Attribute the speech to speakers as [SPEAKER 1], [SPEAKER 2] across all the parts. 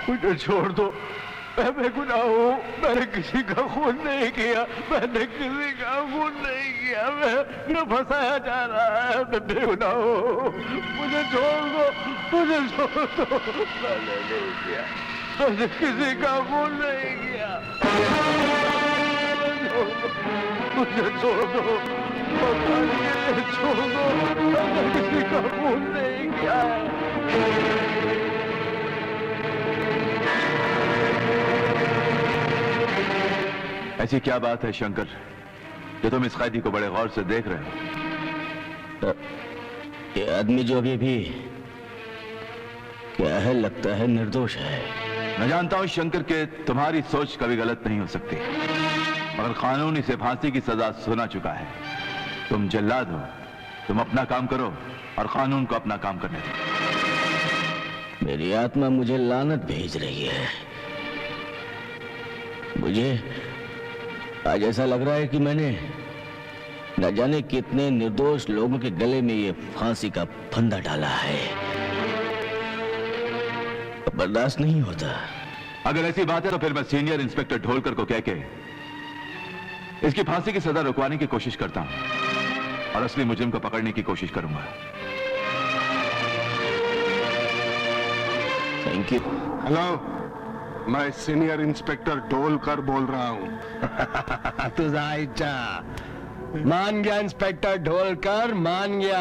[SPEAKER 1] मुझे छोड़ दो, मैं बेगुनाह हूँ, मैंने किसी का खून नहीं किया, मैंने किसी का खून नहीं किया, मैं फंसाया जा रहा है, मैं बेगुनाह हूँ, मुझे छोड़ दो, मुझे छोड़ दो, मैंने नहीं किया, मैंने किसी का खून नहीं किया, मुझे छोड़ दो, छोड़ दो, मैंने किसी का खून नहीं किया। ऐसी क्या बात है शंकर कि तुम इस कैदी को बड़े गौर से देख रहे हो?
[SPEAKER 2] ये आदमी जो अभी क्या है, लगता है निर्दोष है।
[SPEAKER 1] मैं जानता हूं शंकर के तुम्हारी सोच कभी गलत नहीं हो सकती, मगर कानून इसे फांसी की सजा सुना चुका है। तुम जल्लाद हो, तुम अपना काम करो और कानून को अपना काम करने दो।
[SPEAKER 2] मेरी आत्मा मुझे लानत भेज रही है। मुझे आज ऐसा लग रहा है कि मैंने न जाने कितने निर्दोष लोगों के गले में ये फांसी का फंदा डाला है। बर्दाश्त नहीं होता।
[SPEAKER 1] अगर ऐसी बात है तो फिर मैं सीनियर इंस्पेक्टर ढोलकर को कह के इसकी फांसी की सजा रुकवाने की कोशिश करता हूं और असली मुजरिम को पकड़ने की कोशिश करूंगा।
[SPEAKER 2] Thank you.
[SPEAKER 3] हेलो, मैं सीनियर इंस्पेक्टर ढोलकर बोल रहा हूँ।
[SPEAKER 4] तुझा मान गया इंस्पेक्टर ढोलकर, मान गया।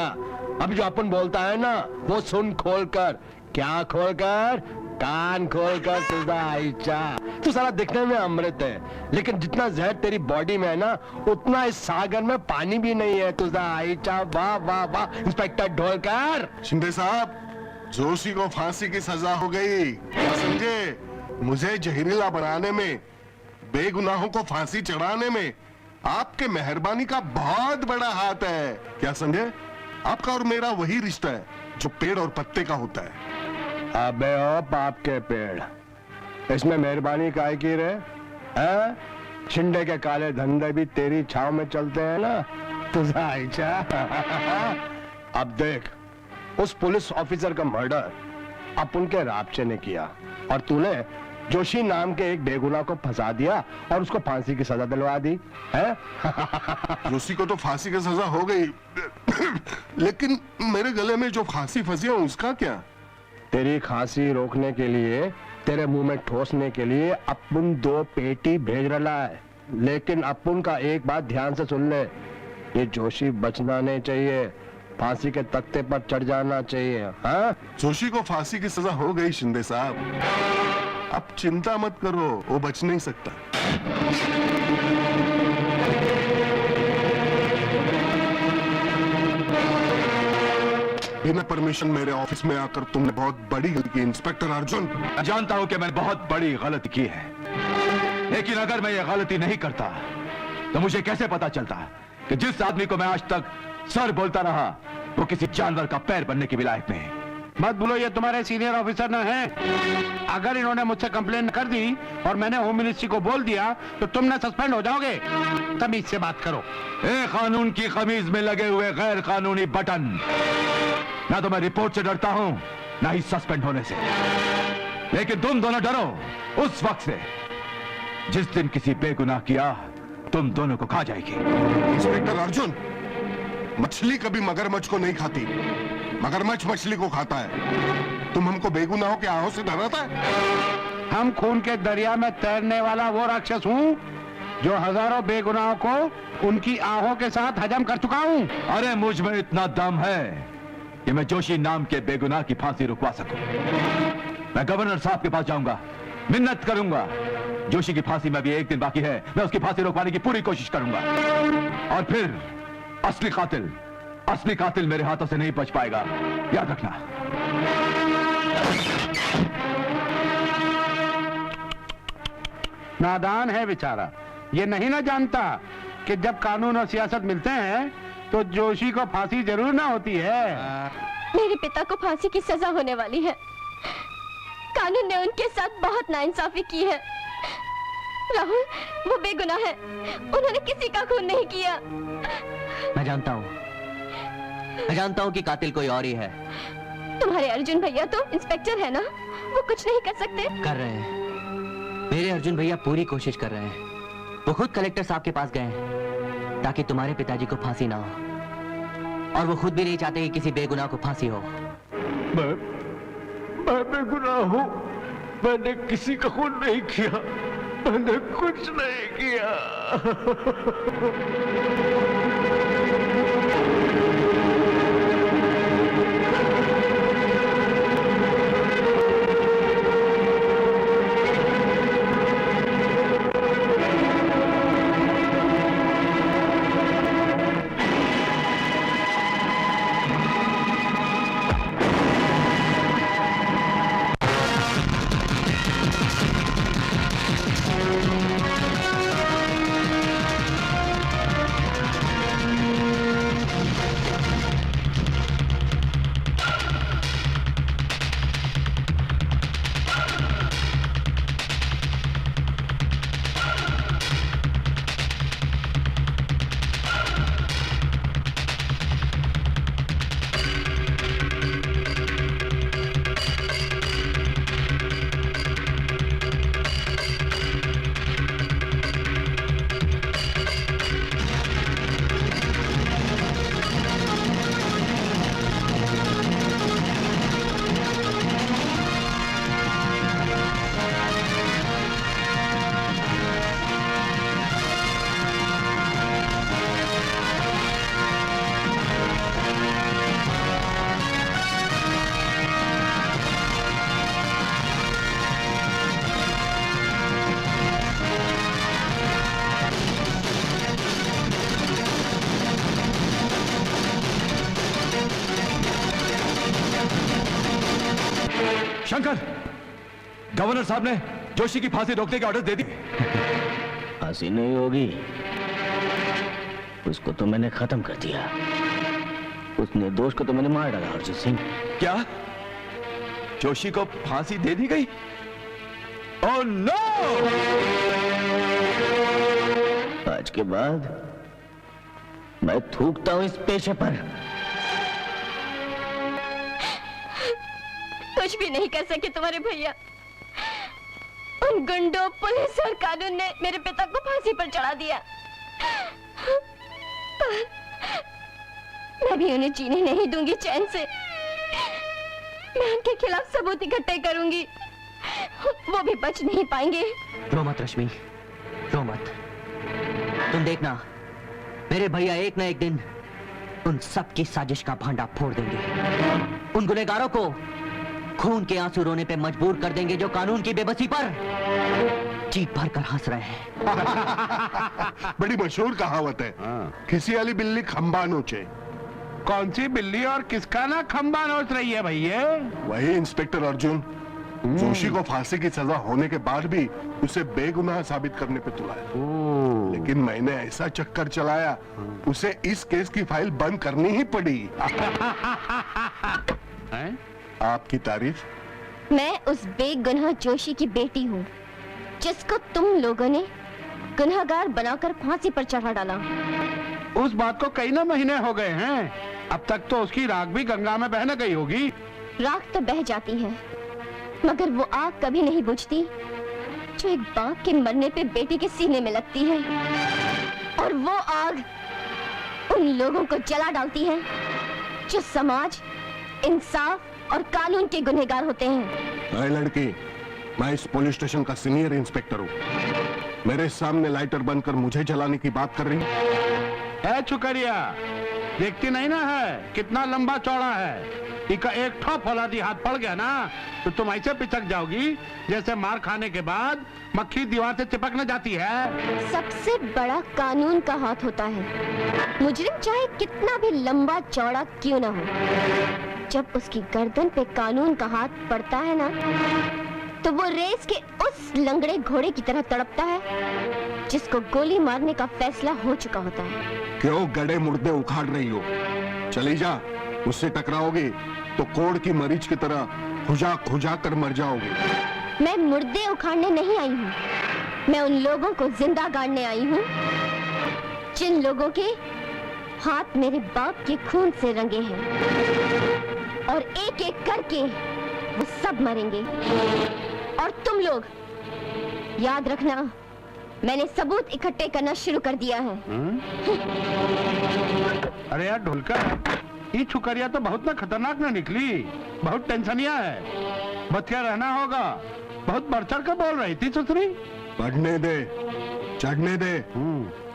[SPEAKER 4] अब जो अपन बोलता है ना वो सुन खोलकर। क्या खोलकर? कान खोलकर। तुझा तू सारा दिखने में अमृत है, लेकिन जितना जहर तेरी बॉडी में है ना उतना इस सागर में पानी भी नहीं है। तुझा वाह वाह वाह इंस्पेक्टर ढोलकर।
[SPEAKER 3] शिंदे साहब, जोशी को फांसी की सजा हो गई, क्या समझे? मुझे जहरीला बनाने में, बेगुनाहों को फांसी चढ़ाने में आपके मेहरबानी का बहुत बड़ा हाथ है, क्या समझे? आपका और मेरा वही रिश्ता है जो पेड़ और पत्ते का होता है।
[SPEAKER 4] अबे ओ बाप के पेड़, इसमें मेहरबानी काहे की रे? हैं? शिंदे के काले धंधे भी तेरी छाव में चलते हैं ना। तुझा अब देख, उस पुलिस ऑफिसर का मर्डर अपन के राबचे ने किया और तूने जोशी नाम के एक बेगुनाह को फंसा दिया और उसको फांसी की सजा दिलवा दी है।
[SPEAKER 3] जोशी को तो फांसी की सजा हो गई, लेकिन मेरे गले में जो फांसी फंसी है उसका क्या?
[SPEAKER 4] तेरी खांसी रोकने के लिए, तेरे मुंह में ठोसने के लिए अपन 2 पेटी भेज रहा है, लेकिन अपन का एक बात ध्यान से सुन ले, ये जोशी बचना नहीं चाहिए, फांसी के तख्ते पर चढ़ जाना चाहिए। हाँ?
[SPEAKER 3] जोशी को फांसी की सजा हो गई शिंदे साहब, अब चिंता मत करो, वो बच नहीं सकता। बिना परमिशन मेरे ऑफिस में आकर तुमने बहुत बड़ी गलती की इंस्पेक्टर अर्जुन।
[SPEAKER 1] मैं जानता हूं कि मैंने बहुत बड़ी गलती की है, लेकिन अगर मैं ये गलती नहीं करता तो मुझे कैसे पता चलता कि जिस आदमी को मैं आज तक सर बोलता रहा वो किसी जानवर का पैर बनने की विलायत में है।
[SPEAKER 5] मत बोलो, ये तुम्हारे सीनियर ऑफिसर न हैं। अगर इन्होंने मुझसे कंप्लेन कर दी और मैंने होम मिनिस्ट्री को बोल दिया तो तुम ना सस्पेंड हो जाओगे। तमीज से बात करो।
[SPEAKER 1] कानून की खमीज में लगे हुए गैर कानूनी बटन, ना तो मैं रिपोर्ट से डरता हूं ना ही सस्पेंड होने से, लेकिन तुम दोनों डरो उस वक्त से जिस दिन किसी बेगुनाह किया तुम दोनों को खा जाएगी।
[SPEAKER 3] इंस्पेक्टर अर्जुन, मछली कभी मगरमच्छ को नहीं खाती, मगरमच्छ मछली को खाता है। तुम हमको बेगुनाहों के आहों से डराता है?
[SPEAKER 5] हम खून के दरिया में तैरने वाला वो राक्षस हूँ जो हजारों बेगुनाहों को उनकी आहों के साथ हजम कर चुका हूँ।
[SPEAKER 1] अरे मुझ में इतना दम है कि मैं जोशी नाम के बेगुनाह की फांसी रुकवा सकूं। मैं गवर्नर साहब के पास जाऊंगा, मिन्नत करूंगा। जोशी की फांसी में भी एक दिन बाकी है, मैं उसकी फांसी रुकवाने की पूरी कोशिश करूंगा और फिर असली कातिल मेरे हाथों से नहीं बच पाएगा, याद रखना।
[SPEAKER 5] नादान है बेचारा, ये नहीं ना जानता कि जब कानून और सियासत मिलते हैं तो जोशी को फांसी जरूर ना होती है।
[SPEAKER 6] मेरे पिता को फांसी की सजा होने वाली है। कानून ने उनके साथ बहुत नाइंसाफी की है। राहुल वो बेगुनाह है, उन्होंने किसी का खून नहीं किया।
[SPEAKER 7] मैं जानता हूँ कि कातिल कोई और ही है।
[SPEAKER 6] तुम्हारे अर्जुन भैया तो इंस्पेक्टर है ना, वो कुछ नहीं कर सकते?
[SPEAKER 7] कर रहे हैं। मेरे अर्जुन भैया पूरी कोशिश कर रहे हैं। वो खुद कलेक्टर साहब के पास गए हैं ताकि तुम्हारे पिताजी को फांसी ना हो, और वो खुद भी नहीं चाहते कि किसी बेगुनाह को फांसी हो।
[SPEAKER 1] मैं बेगुनाह हूँ। मैंने किसी का खून नहीं किया। मैंने कुछ नहीं किया।
[SPEAKER 8] शंकर, गवर्नर साहब ने जोशी की फांसी रोकने के ऑर्डर दे दी।
[SPEAKER 2] फांसी नहीं होगी, उसको तो मैंने खत्म कर दिया। उस निर्दोष को तो मैंने मार डाला। अर्जुन सिंह,
[SPEAKER 8] क्या जोशी को फांसी दे दी गई? Oh no!
[SPEAKER 2] आज के बाद मैं थूकता हूं इस पेशे पर।
[SPEAKER 6] कुछ भी नहीं कर सके तुम्हारे भैया। उन गुंडों, पुलिस और कानून ने मेरे पिता को फांसी पर चढ़ा दिया। पर मैं भी उन्हें जीने नहीं दूंगी चैन से। मैं उनके खिलाफ सबूत इकट्ठे करूंगी। वो भी बच नहीं पाएंगे।
[SPEAKER 7] रो मत रश्मि, रो मत। तुम देखना, मेरे भैया एक न एक दिन उन सब की साजिश का भांडा फोड़ देंगे। उन गुनहगारों को खून के आंसू रोने पे मजबूर कर देंगे जो कानून की बेबसी पर जीभ भर कर हंस रहे हैं।
[SPEAKER 3] बड़ी मशहूर कहावत है, किसी वाली बिल्ली खंबा नोचे।
[SPEAKER 5] कौन सी बिल्ली और किसका ना खंबा नोच रही है भैया?
[SPEAKER 3] वही इंस्पेक्टर अर्जुन। जोशी को फांसी की सजा होने के बाद भी उसे बेगुनाह साबित करने पे तुला है। लेकिन मैंने ऐसा चक्कर चलाया, उसे इस केस की फाइल बंद करनी ही पड़ी। आपकी तारीफ?
[SPEAKER 6] मैं उस बेगुनाह जोशी की बेटी हूँ जिसको तुम लोगों ने गुनहगार बनाकर फांसी पर चढ़ा डाला।
[SPEAKER 5] उस बात को कई ना महीने हो गए हैं। अब तक तो उसकी राख भी गंगा में बह न गई होगी।
[SPEAKER 6] राख तो बह जाती है, मगर वो आग कभी नहीं बुझती जो एक बाप के मरने पे बेटी के सीने में लगती है। और वो आग उन लोगों को जला डालती है जो समाज, इंसाफ और कानून के गुनहगार होते हैं।
[SPEAKER 3] अरे लड़की, मैं इस पुलिस स्टेशन का सीनियर इंस्पेक्टर हूँ। मेरे सामने लाइटर बंद कर मुझे जलाने की बात कर रही
[SPEAKER 5] है? चुकरिया, देखती नहीं ना है कितना लंबा चौड़ा है। इका एक ठो फौलादी हाथ पड़ गया ना तो तुम ऐसे पिचक जाओगी जैसे मार खाने के बाद मक्खी दीवार से चिपक न जाती है।
[SPEAKER 6] सबसे बड़ा कानून का हाथ होता है। मुजरिम चाहे कितना भी लंबा चौड़ा क्यों ना हो, जब उसकी गर्दन पे कानून का हाथ पड़ता है ना, तो वो रेस के उस लंगड़े घोड़े की तरह तड़पता है जिसको गोली मारने का फैसला हो चुका होता है।
[SPEAKER 3] क्यों गड़े मुर्दे उखाड़ रही हो? चली जा, उससे टकराओगे तो कोड़ की मरीज की तरह खुजा खुजा कर मर जाओगे।
[SPEAKER 6] मैं मुर्दे उखाड़ने नहीं आई हूँ, मैं उन लोगों को जिंदा गाड़ने आई हूँ जिन लोगों के हाथ मेरे बाप के खून से रंगे हैं। और एक एक करके वो सब मरेंगे। और तुम लोग याद रखना, मैंने सबूत इकट्ठे करना शुरू कर दिया है।
[SPEAKER 5] अरे यार ढोलकर, ये छुकरिया तो बहुत ना खतरनाक ना निकली, बहुत टेंशनिया है, बचिया रहना होगा। बहुत बढ़ चढ़ कर बोल रही थी सुसरी।
[SPEAKER 3] बढ़ने दे, चढ़ने दे।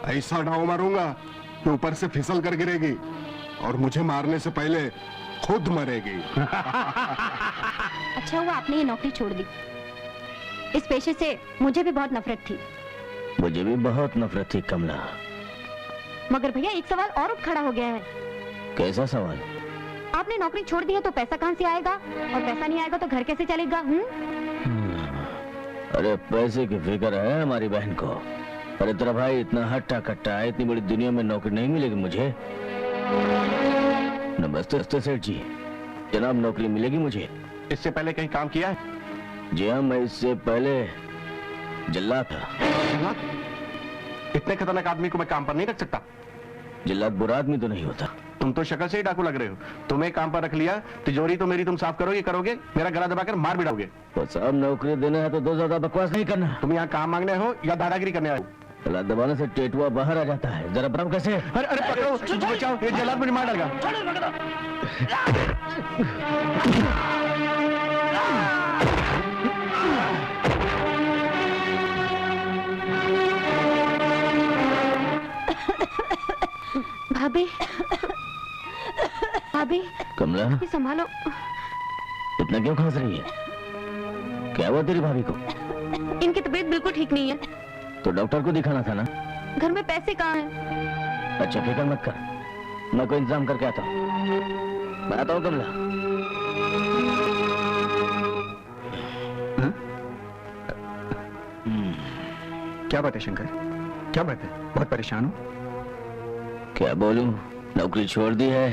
[SPEAKER 3] ऐसा डाव मारूंगा कि ऊपर से फिसल कर गिरेगी और मुझे मारने से पहले खुद मरेगी।
[SPEAKER 6] अच्छा हुआ आपने ये नौकरी छोड़ दी। इस पेशे से मुझे भी बहुत नफरत थी।
[SPEAKER 2] मुझे भी बहुत नफरत थी कमला।
[SPEAKER 6] मगर भैया एक सवाल और उठ खड़ा हो गया है।
[SPEAKER 2] कैसा सवाल?
[SPEAKER 6] आपने नौकरी छोड़ दी है तो पैसा कहाँ से आएगा, और पैसा नहीं आएगा तो घर कैसे चलेगा?
[SPEAKER 2] अरे पैसे की फिक्र है हमारी बहन को। अरे तेरा भाई इतना हट्टा कट्टा है, इतनी बड़ी दुनिया में नौकरी नहीं मिलेगी मुझे। नमस्ते सेठ जी, जनाब नौकरी मिलेगी मुझे?
[SPEAKER 5] इससे पहले कहीं काम किया है?
[SPEAKER 2] जी हाँ, मैं इससे पहले जल्लाद था।
[SPEAKER 5] इतने खतरनाक आदमी को मैं काम पर नहीं रख सकता।
[SPEAKER 2] जल्लाद बुरा आदमी तो नहीं होता।
[SPEAKER 5] तुम तो शक्ल से ही डाकू लग रहे हो। तुम्हें काम पर रख लिया, तिजोरी तो मेरी तुम साफ करोगे, मेरा गला दबाकर मार भी डालोगे।
[SPEAKER 2] तो साहब नौकरी देना है तो दो ज्यादा बकवास नहीं करना।
[SPEAKER 5] तुम यहाँ काम मांगने हो या दादागिरी करने आए हो?
[SPEAKER 2] गला दबाने से टेटुआ बाहर आ जाता है। जरा बताओ कैसे?
[SPEAKER 5] अरे अरे पकड़ो, बचाओ, ये जल्लाद मुझे मार डालेगा।
[SPEAKER 6] भाभी, भाभी,
[SPEAKER 2] कमला,
[SPEAKER 6] ये संभालो।
[SPEAKER 2] इतना क्यों खांस रही है? क्या हुआ तेरी भाभी को?
[SPEAKER 6] इनकी तबीयत बिल्कुल ठीक नहीं है।
[SPEAKER 2] तो डॉक्टर को दिखाना था ना।
[SPEAKER 6] घर में पैसे कहाँ हैं?
[SPEAKER 2] अच्छा फिक्र मत कर, मैं कोई इंतजाम करके आता हूँ। मैं आता हूँ कमला।
[SPEAKER 9] क्या बात है शंकर, क्या बात है? बहुत परेशान हो?
[SPEAKER 2] क्या बोलूं, नौकरी छोड़ दी है,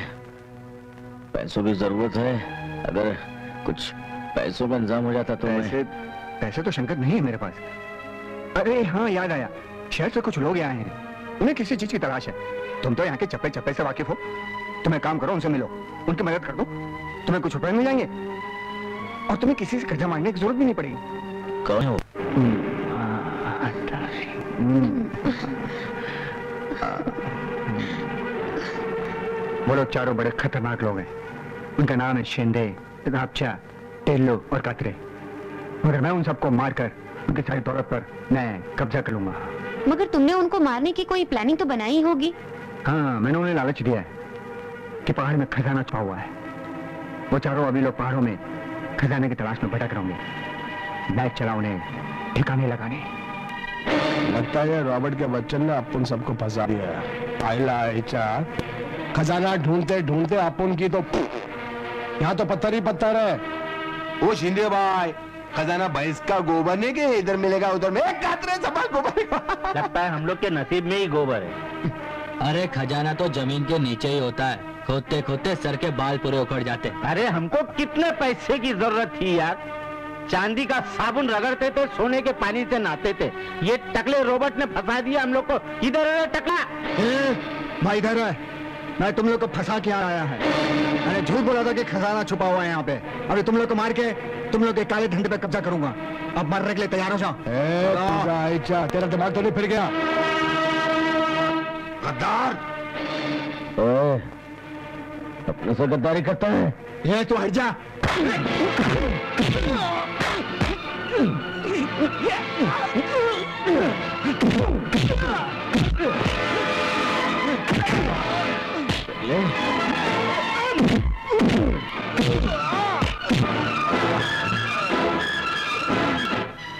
[SPEAKER 2] पैसों की जरूरत है। अगर कुछ पैसों का इंतजाम हो जाता तो
[SPEAKER 9] पैसे तो शंकर नहीं है मेरे पास। अरे हाँ, याद आया, शहर से कुछ लोग आए हैं, उन्हें किसी चीज की तलाश है। तुम तो यहाँ के चप्पे चप्पे से वाकिफ हो। तुम एक काम करो, उनसे मिलो, उनकी मदद कर दो, तुम्हें कुछ रुपए मिल जाएंगे और तुम्हें किसी से कर्जा मांगने की जरूरत भी नहीं पड़ेगी।
[SPEAKER 2] कौन है वो?
[SPEAKER 9] वो लोग चारों बड़े खतरनाक लोग हैं। उनका नाम है शिंदे, रापचा, टेल्लो और कातरे। मगर मैं उन सबको मारकर उनकी सारी दौलत पर मैं कब्जा कर लूंगा।
[SPEAKER 6] मगर तुमने उनको मारने की कोई प्लानिंग तो बनाई होगी।
[SPEAKER 9] हाँ, मैंने उन्हें लालच दिया है कि पहाड़ में खजाना छुपा हुआ है। वो चारों अभी लोग पहाड़ों में खजाने की तलाश में भटक रहे होंगे। बैग चला उन्हें ठिकाने लगाने।
[SPEAKER 4] लगता है रॉबर्ट के बच्चन ने अपन सबको फंसा दिया। आइला खजाना ढूंढते ढूंढते अपन की तो यहाँ तो पत्थर ही पत्थर है।
[SPEAKER 8] ओ शिंदे भाई, खजाना भैंस का गोबर नहीं के इधर मिलेगा उधर में कातरे सफा गोबर।
[SPEAKER 2] लगता है हम लोग के नसीब में ही गोबर है।
[SPEAKER 7] अरे खजाना तो जमीन के नीचे ही होता है, खोदते खोदते सर के बाल पूरे उखड़ जाते।
[SPEAKER 1] अरे हमको कितने पैसे की जरूरत थी यार? चांदी का साबुन रगड़ते थे, सोने के पानी से नहाते थे। ये टकले रॉबर्ट ने फंसा दिया हम लोग को। इधर है टकला।
[SPEAKER 9] भाई इधर है, मैं तुम लोग को फंसा के आया है। मैंने झूठ बोला था कि खजाना छुपा हुआ है यहाँ पे। अभी तुम लोग को मार के तुम लोग के काले धंधे पे कब्जा करूंगा। अब मरने के लिए तैयार हो जाओ।
[SPEAKER 4] तेरा दिमाग तो नहीं फिर गया?
[SPEAKER 3] गद्दार,
[SPEAKER 2] अपने से गद्दारी करता है।
[SPEAKER 9] ये तो हट जा।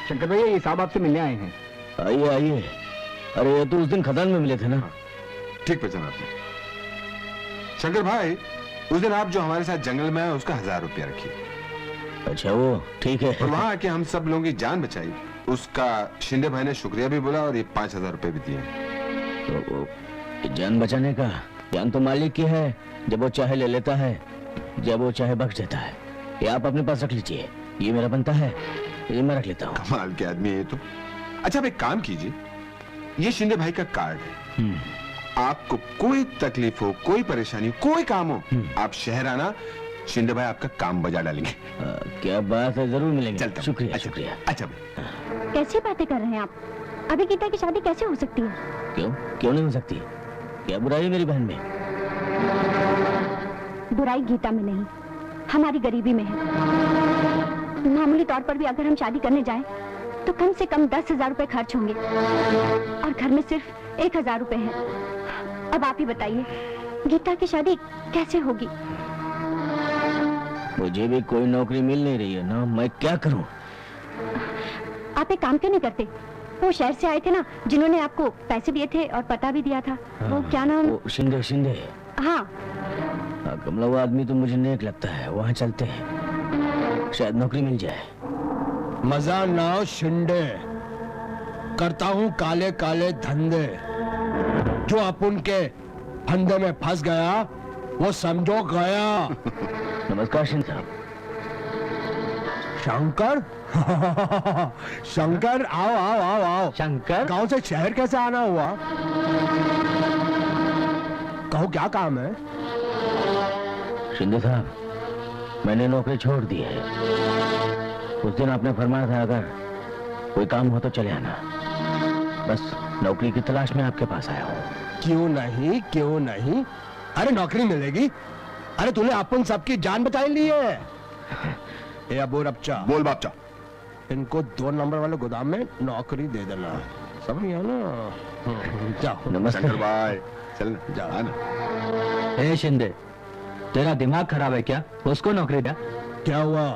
[SPEAKER 9] शंकर भैया, ये साहब आपसे मिलने आए हैं।
[SPEAKER 2] आइए आइए। अरे ये तो उस दिन खदान में मिले थे ना।
[SPEAKER 8] ठीक पहचाना आपने। शंकर भाई, उस दिन आप जो हमारे साथ जंगल में आए उसका 1000 रुपया रखिए।
[SPEAKER 2] अच्छा वो ठीक है।
[SPEAKER 8] और वहाँ आके हम सब लोगों की जान बचाई, उसका शिंदे भाई ने शुक्रिया भी बोला और ये 5000 रुपए भी दिए।
[SPEAKER 2] तो वो जान बचाने का जान तो मालिक की है, जब वो चाहे ले लेता है, जब वो चाहे बख्श देता है। ये आप अपने पास रख लीजिए, ये मेरा बनता है, ये मैं रख लेता हूँ।
[SPEAKER 8] कमाल के आदमी है ये तो। अच्छा, आप एक काम कीजिए, ये शिंदे भाई का कार्ड है। आपको कोई तकलीफ हो, कोई परेशानी, कोई काम हो, आप शहर आना, शिंदे भाई आपका काम बजा डालेंगे।
[SPEAKER 2] क्या बात है, जरूर मिलेंगे।
[SPEAKER 8] चलता हूं।
[SPEAKER 2] शुक्रिया
[SPEAKER 8] अच्छा,
[SPEAKER 2] शुक्रिया।
[SPEAKER 8] अच्छा भाई।
[SPEAKER 6] कैसी बातें कर रहे हैं आप? अभी गीता की शादी कैसे हो सकती है?
[SPEAKER 2] क्यों क्यों नहीं हो सकती? क्या बुराई है मेरी बहन में?
[SPEAKER 6] बुराई गीता में नहीं, हमारी गरीबी में है। मामूली तौर पर भी अगर हम शादी करने जाएं, तो कम से कम 10,000 रुपए खर्च होंगे और घर में सिर्फ 1,000 रुपए है। अब आप ही बताइए, गीता की शादी कैसे होगी?
[SPEAKER 2] मुझे भी कोई नौकरी मिल नहीं रही है ना, मैं क्या करूं?
[SPEAKER 6] आप एक काम क्यों नहीं करते? वो शहर से आए थे ना, जिन्होंने आपको पैसे दिए थे और पता भी दिया था, वो क्या नाम?
[SPEAKER 2] वो शिंदे शिंदे।
[SPEAKER 6] हाँ,
[SPEAKER 2] कमला, वो आदमी तो मुझे नेक लगता है, वहाँ चलते हैं, शायद नौकरी मिल जाए।
[SPEAKER 4] मजा नाव शिंदे, करता हूँ काले काले धंधे। जो अपन के फंदे में फंस गया वो समझो गया।
[SPEAKER 2] नमस्कार शिंदे साहब।
[SPEAKER 4] शंकर शंकर, आओ आओ आओ आओ।
[SPEAKER 7] शंकर,
[SPEAKER 4] गांव से शहर कैसे आना हुआ? कहो क्या काम है?
[SPEAKER 2] शिंदे साहब, मैंने नौकरी छोड़ दी है। उस दिन आपने फरमाया था अगर कोई काम हो तो चले आना। बस नौकरी की तलाश में आपके पास आया हूँ।
[SPEAKER 4] क्यों नहीं, क्यों नहीं? अरे नौकरी मिलेगी। अरे तूने अपन सबकी जान बचाई ली है। ए अबू रबचा,
[SPEAKER 3] बोल बापचा।
[SPEAKER 4] इनको 2 नंबर वाले गोदाम में नौकरी दे देना, समझ गया ना? जाओ।
[SPEAKER 2] नमस्ते।
[SPEAKER 3] शंकर भाई चल
[SPEAKER 4] जाओ।
[SPEAKER 3] आना।
[SPEAKER 7] ए शिंदे, तेरा दिमाग खराब है क्या? उसको नौकरी दे।
[SPEAKER 4] क्या हुआ?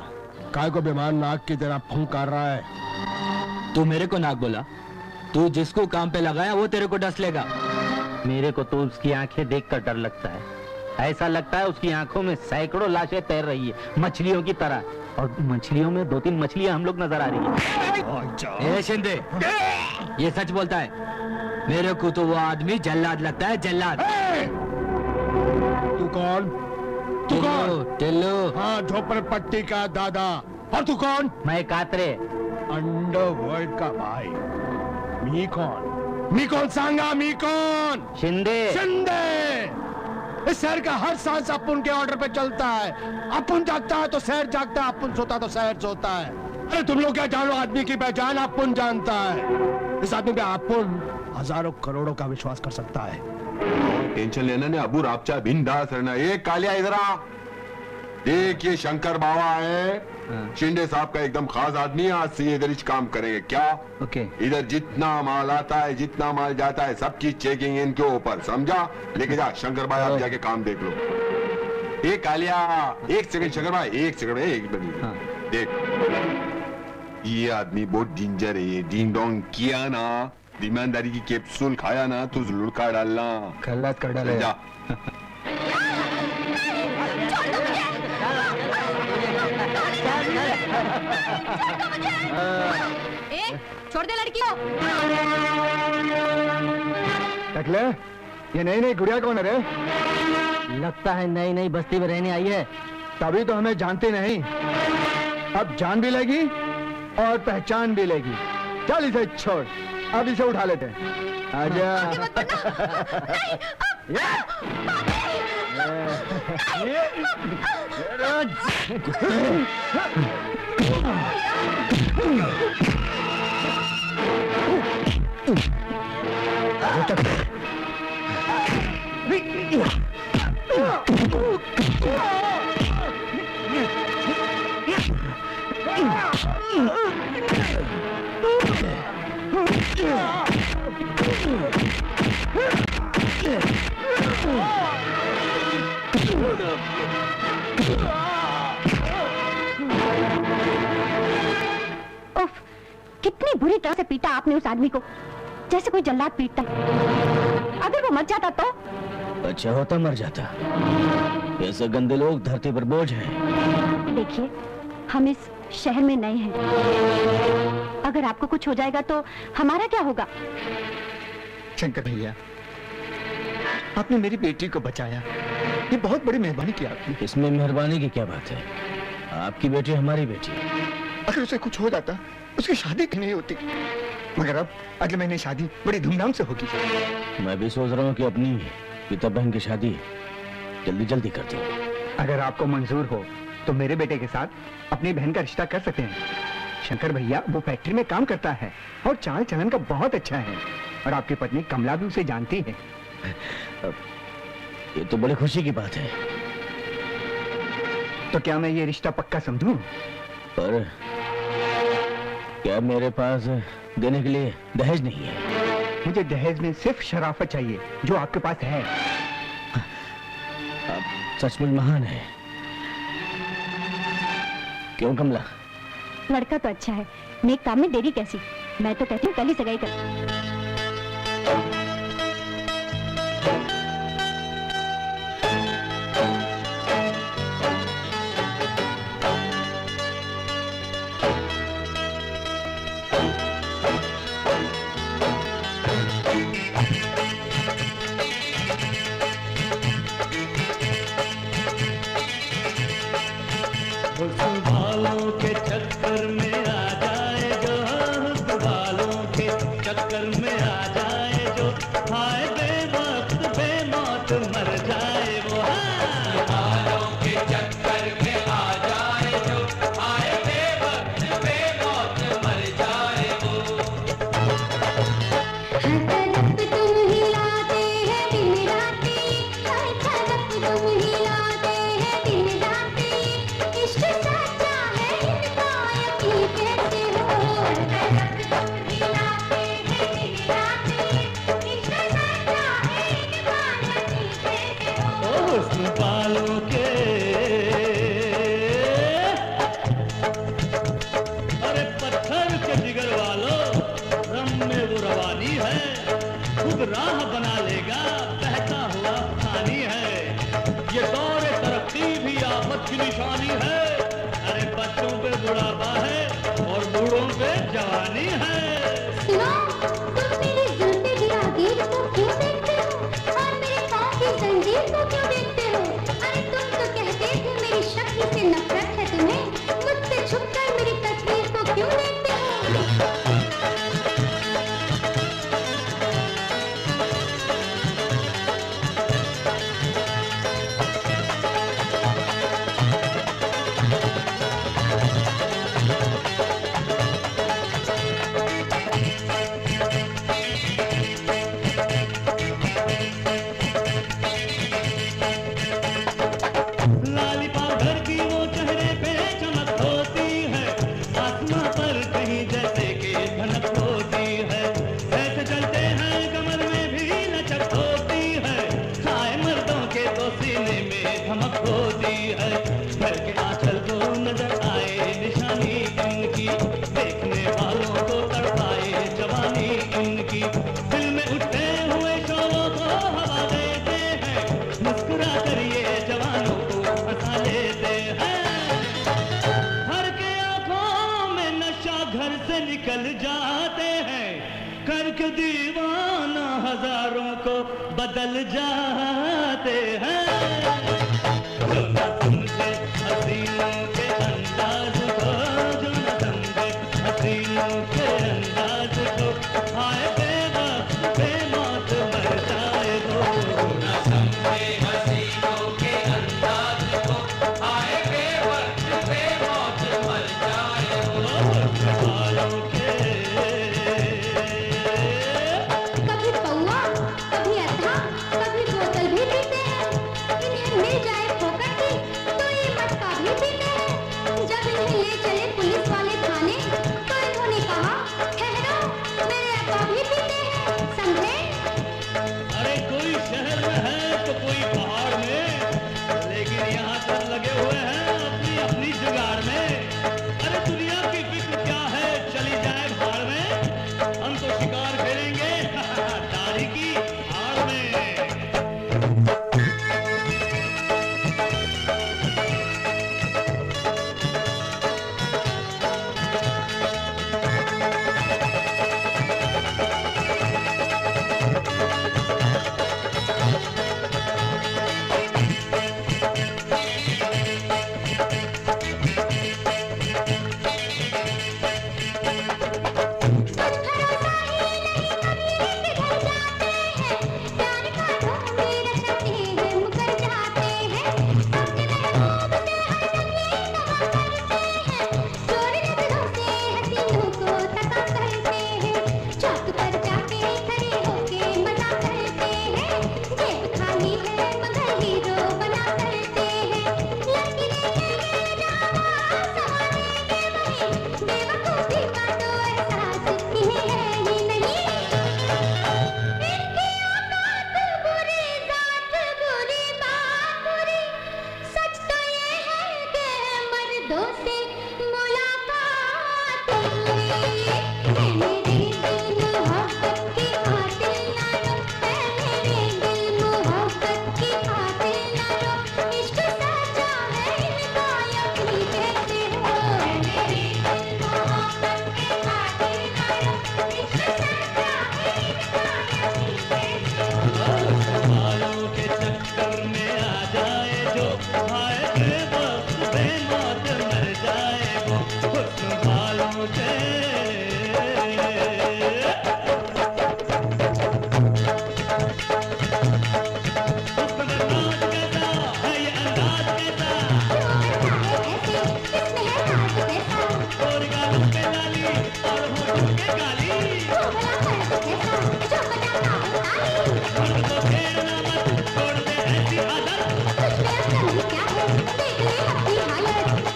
[SPEAKER 4] काय को बीमार नाक की तरह फूंक कर रहा है?
[SPEAKER 7] तू मेरे को नाक बोला? तू जिसको काम पे लगाया वो तेरे को डस लेगा। मेरे को तो उसकी आंखें देखकर डर लगता है। ऐसा लगता है उसकी आंखों में सैकड़ों लाशें तैर रही है, मछलियों की तरह, और मछलियों में 2-3 मछलियां हम लोग नजर आ रही है। ए शिंदे, ये सच बोलता है। मेरे को तो वो आदमी जल्लाद लगता है, जल्लाद।
[SPEAKER 4] तू कौन? तू कौन?
[SPEAKER 7] टिल्लू।
[SPEAKER 4] हाँ, झोपड़पट्टी का दादा। और तू कौन?
[SPEAKER 7] मैं कातरे।
[SPEAKER 4] अंडरवर्ल्ड का भाई। मी कौन? मी कौन सांगा? मी कौन?
[SPEAKER 7] शिंदे।
[SPEAKER 4] शिंदे। इस शहर का हर सांस अपन के ऑर्डर पे चलता है। अपन जागता है तो शहर जागता है, अपन सोता तो शहर सोता है। अरे तुम लोग क्या जानो? आदमी की पहचान अपन जानता है। इस आदमी पे अपन हजारों करोड़ों का विश्वास कर सकता है।
[SPEAKER 8] टेंशन लेना ने अबू रापचा बिंदास रहना। ये कालिया इधर आ, देख ये शंकर बाबा है, शिंदे साहब का एकदम खास आदमी है। आज से ये इधर ही काम करेंगे क्या?
[SPEAKER 7] ओके।
[SPEAKER 8] इधर जितना माल आता है, जितना माल जाता है, सबकी चेकिंग इनके ऊपर, समझा? लेके जा शंकर भाई, आप जाके काम देख लो। ए कालिया, एक सेकंड शंकर भाई, एक सेकंड, एक मिनट।
[SPEAKER 7] हाँ।
[SPEAKER 8] देख ये आदमी बहुत डेंजर है। ये डिंग डोंग किया ना, ईमानदारी की कैप्सूल खाया ना तो लुढ़का डालना।
[SPEAKER 9] खल्लास कर डाले।
[SPEAKER 8] जा।
[SPEAKER 6] छोड़ दे लड़की को।
[SPEAKER 9] टकले, ये नई नई गुड़िया कौन है रे?
[SPEAKER 7] लगता है नई नई बस्ती में रहने आई है।
[SPEAKER 9] तभी तो हमें जानती नहीं, अब जान भी लेगी और पहचान भी लेगी। चल इसे छोड़, अब इसे उठा लेते हैं। आजा।
[SPEAKER 6] उफ, कितनी बुरी तरह से पीटा आपने उस आदमी को, जैसे कोई जल्लाद पीटता है। अगर वो मर जाता तो?
[SPEAKER 2] अच्छा होता मर जाता। ऐसे गंदे लोग धरती पर बोझ हैं।
[SPEAKER 6] देखिए, हम इस शहर में नए हैं। अगर आपको कुछ हो जाएगा तो हमारा क्या होगा?
[SPEAKER 9] शंकर भैया, आपने मेरी बेटी को बचाया, ये बहुत बड़ी मेहरबानी की आपने।
[SPEAKER 2] इसमें मेहरबानी की क्या बात है? आपकी बेटी हमारी बेटी है।
[SPEAKER 9] अगर उसे कुछ हो जाता, उसकी शादी क्यों नहीं होती? मगर अब अगले महीने शादी बड़ी धूमधाम से होगी।
[SPEAKER 2] मैं भी सोच रहा हूँ कि अपनी पिता बहन की शादी जल्दी जल्दी कर दूं।
[SPEAKER 9] अगर आपको मंजूर हो तो मेरे बेटे के साथ अपनी बहन का रिश्ता कर सकते हैं। शंकर भैया वो फैक्ट्री में काम करता है और चाल चलन का बहुत अच्छा है, और आपकी पत्नी कमला भी उसे जानती है।
[SPEAKER 2] ये तो बड़ी खुशी की बात है।
[SPEAKER 9] तो क्या मैं ये रिश्ता पक्का समझूं?
[SPEAKER 2] पर क्या मेरे पास देने के लिए दहेज नहीं है?
[SPEAKER 9] मुझे दहेज में सिर्फ शराफत चाहिए जो आपके पास है।
[SPEAKER 2] आप सचमुच महान है। क्यों कमला?
[SPEAKER 6] लड़का तो अच्छा है, नेक काम में देरी कैसी? मैं तो कहती हूँ कल ही सगाई कर।
[SPEAKER 1] बालों के चक्कर में आ जाए जो, बालों के चक्कर में आ जाए जो, हाय बेवक्त बेमौत मर जाए वो। बालों के चक्कर में आ जाए जो, हाय बेवक्त बेमौत मर जाए वो।
[SPEAKER 10] तुम हिलाते हैं दिन राती, तुम हिलाते हैं दिन राती, इश्क सच्चा है इनका यकीन कैसे हो। तुम हिलाते हैं दिन राती, इश्क सच्चा है इनका यकीन कैसे हो।
[SPEAKER 1] हुस्न बालों के, अरे पत्थर के जिगर वालों, रम में वो रवानी है, खुद राह बना लेगा, बहता हुआ पानी है। ये दौर तरक्की भी आफत की निशानी है। अरे बच्चों पे बुढ़ापा है और बूढ़ों पे जवानी है।
[SPEAKER 10] सुनो, तुम मेरी जुल्फे गिरागीर को क्यों देखते हो, और मेरे पाँव की जंजीर को क्यों देखते हो? अरे तुम तो कहते थे मेरी शक्ल से नफरत है तुम्हें, मुझसे छुपकर मेरी तस्वीर को क्यों देखते हो?
[SPEAKER 1] लाली पाउडर की वो चेहरे पे चमक होती है, आसमां पर कहीं जैसे कि धनक होती है। ऐसे चलते हैं कमर में भी लचक होती है, हाय मर्दों के तो सीने में धमक होती है। घर के आंचल को नजर आए निशानी इनकी, देखने वालों को तड़पाए जवानी इनकी। दिल में उठते हुए शोरों को हवा देते हैं, मुस्कुरा कर ये जवानों को फंसा लेते हैं। हर के आंखों में नशा घर से निकल जाते हैं, करके दीवाना हजारों को बदल जाते हैं। जो ना तुमसे हसीन
[SPEAKER 10] हाथों से मुलाकात हुई। है मेरे दिल मोहब्बत की खातिर ना रो, है मेरे दिल मोहब्बत की खातिर ना रो, इश्क सच्चा है इनका यकीन कहते हो। है मेरे दिल मोहब्बत की खातिर ना रो, इश्क सच्चा है इनका यकीन कहते हो।
[SPEAKER 1] बालों के चक्कर में आ जाए जो, हाय बेवक्त बेमौत मर जाए वो, हुस्न बालों से। हुस्न अंदाज कैसा है, ये अंदाज कैसा, और गालों पे लाली और होठों पे काली, मर्द को छेड़ना मत, छोड़ दे ऐसी आदत,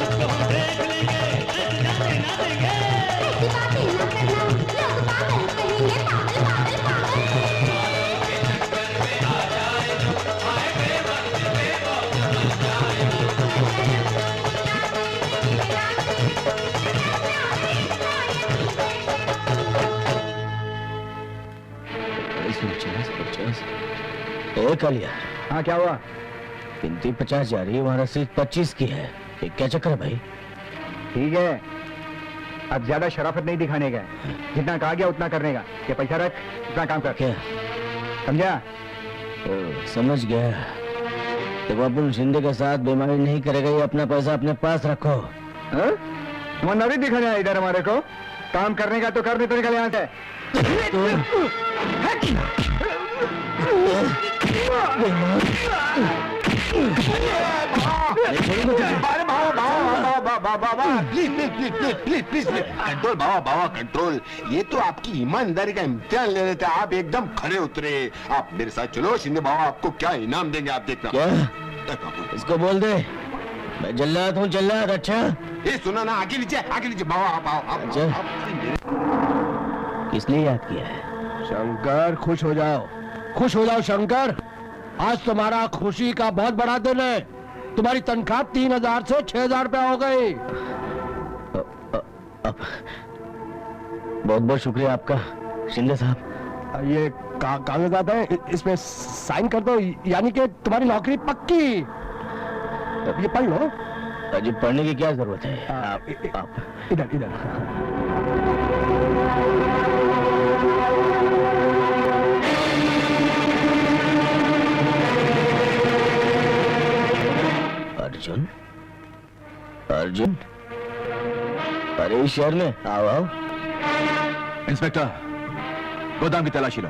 [SPEAKER 1] उसको हम देख लेंगे, ऐसे जाने ना देंगे।
[SPEAKER 2] ए कालिया,
[SPEAKER 9] हाँ क्या हुआ?
[SPEAKER 2] गिनती 50 जा रही है, वहाँ रसीद 25 की है। ये क्या चक्कर है भाई?
[SPEAKER 9] ठीक है, अब ज्यादा शराफत नहीं दिखाने का है। जितना कहा गया उतना करने का। ये पैसा रख, इतना काम कर।
[SPEAKER 2] क्या?
[SPEAKER 9] समझा?
[SPEAKER 2] ओ, समझ गया। देखो अपन शिंदे के साथ बेईमानी नहीं करेगा, ये अपना पैसा अपने पास रखो।
[SPEAKER 9] हाँ? ईमानदारी दिखाना है इधर हमारे को। काम करने का तो कर, नहीं तो निकल यहाँ से।
[SPEAKER 8] Please control Baba, Baba control. ये तो आपकी ईमानदारी का इम्तिहान ले रहे थे, आप एकदम खड़े उतरे। आप मेरे साथ चलो, शिंदे बाबा आपको क्या इनाम देंगे आप देखना।
[SPEAKER 2] क्या? इसको बोल दे मैं जल्लाद हूँ, जल्लाद। अच्छा
[SPEAKER 8] ये सुना ना, आगे लीजिए बाबा, आप आओ आप,
[SPEAKER 2] अच्छा। किसने याद किया है?
[SPEAKER 4] शंकर खुश हो जाओ शंकर। आज तुम्हारा खुशी का बहुत बड़ा दिन है। तुम्हारी तनख्वाह 3000 से 6000 रुपया हो गई।
[SPEAKER 2] बहुत बहुत शुक्रिया आपका शिंदे साहब।
[SPEAKER 4] ये कागजात है, इसमें साइन कर दो, यानी कि तुम्हारी नौकरी पक्की। ये पढ़ लो।
[SPEAKER 2] अजी पढ़ने की क्या जरूरत है? आप
[SPEAKER 4] इधर
[SPEAKER 2] अर्जुन, अरे इस शहर में आओ।
[SPEAKER 11] इंस्पेक्टर, गोदाम की तलाशी लो।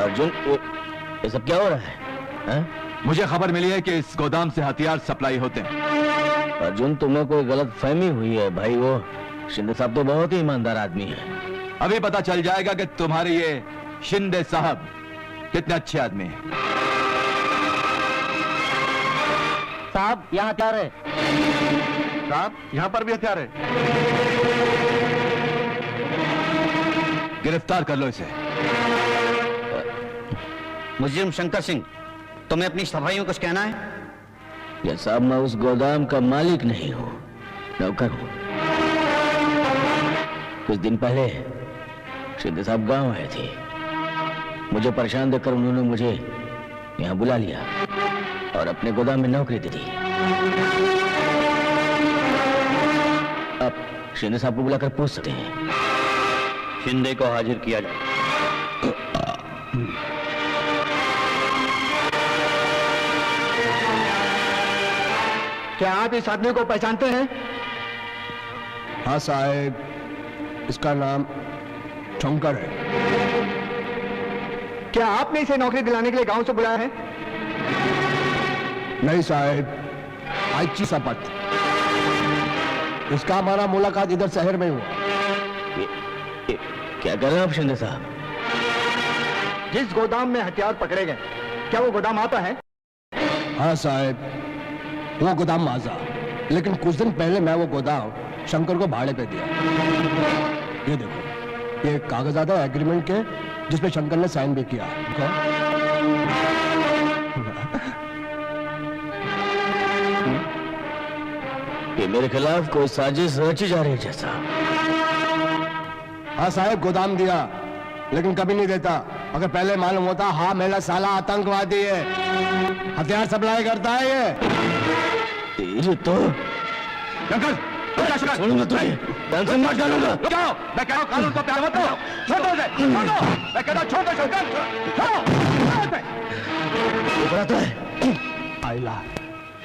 [SPEAKER 2] अर्जुन, ये सब क्या हो रहा है? हैं?
[SPEAKER 11] मुझे खबर मिली है कि इस गोदाम से हथियार सप्लाई होते हैं।
[SPEAKER 2] अर्जुन, तुम्हें कोई गलत फहमी हुई है भाई। वो शिंदे साहब तो बहुत ही ईमानदार आदमी है।
[SPEAKER 11] अभी पता चल जाएगा कि तुम्हारे ये शिंदे साहब कितने अच्छे आदमी हैं।
[SPEAKER 7] साहब यहाँ हथियार है।
[SPEAKER 5] साहब यहाँ पर भी हथियार है।
[SPEAKER 11] गिरफ्तार कर लो इसे।
[SPEAKER 7] मुजरिम शंकर सिंह, तुम्हें अपनी सफाइयों कुछ कहना है?
[SPEAKER 2] या साहब, मैं उस गोदाम का मालिक नहीं हूँ, नौकर हूँ। कुछ दिन पहले शिंदे साहब गांव आए थे। मुझे परेशान देखकर उन्होंने मुझे यहाँ बुला लिया और अपने गोदाम में नौकरी दे दी। अब शिंदे साहब को बुलाकर पूछ सकते हैं।
[SPEAKER 7] शिंदे को हाजिर किया जाए।
[SPEAKER 9] क्या आप इस आदमी को पहचानते हैं?
[SPEAKER 4] हाँ साहब, इसका नाम शंकर है।
[SPEAKER 9] क्या आपने इसे नौकरी दिलाने के लिए गांव से बुलाया है?
[SPEAKER 4] नहीं साहब, आईची शपथ। इसका हमारा मुलाकात इधर शहर में हुआ।
[SPEAKER 2] क्या कर रहे हैं आप शिंदे साहब?
[SPEAKER 9] जिस गोदाम में हथियार पकड़े गए, क्या वो गोदाम आता है?
[SPEAKER 4] हाँ साहब, वो गोदाम माजा, लेकिन कुछ दिन पहले मैं वो गोदाम शंकर को भाड़े पे दिया। ये देखो, ये कागजात है एग्रीमेंट के, जिसपे शंकर ने साइन भी किया।
[SPEAKER 2] कि मेरे खिलाफ कोई साजिश रची जा रही है जैसा।
[SPEAKER 4] हाँ साहब, गोदाम दिया लेकिन कभी नहीं देता। अगर पहले मालूम होता, हाँ मेरा साला आतंकवादी है, हथियार सप्लाई करता है ये।
[SPEAKER 2] तेरे तो छोड़ूंगा तुझे, टेंशन मत डालूंगा।
[SPEAKER 11] मैं कह रहा हूँ कानून को प्यार मत करो, छोड़ दो उसे, छोड़ दो। मैं कह रहा हूँ छोड़ दो शंकर, छोड़ो।
[SPEAKER 2] घबराता है?
[SPEAKER 4] आइला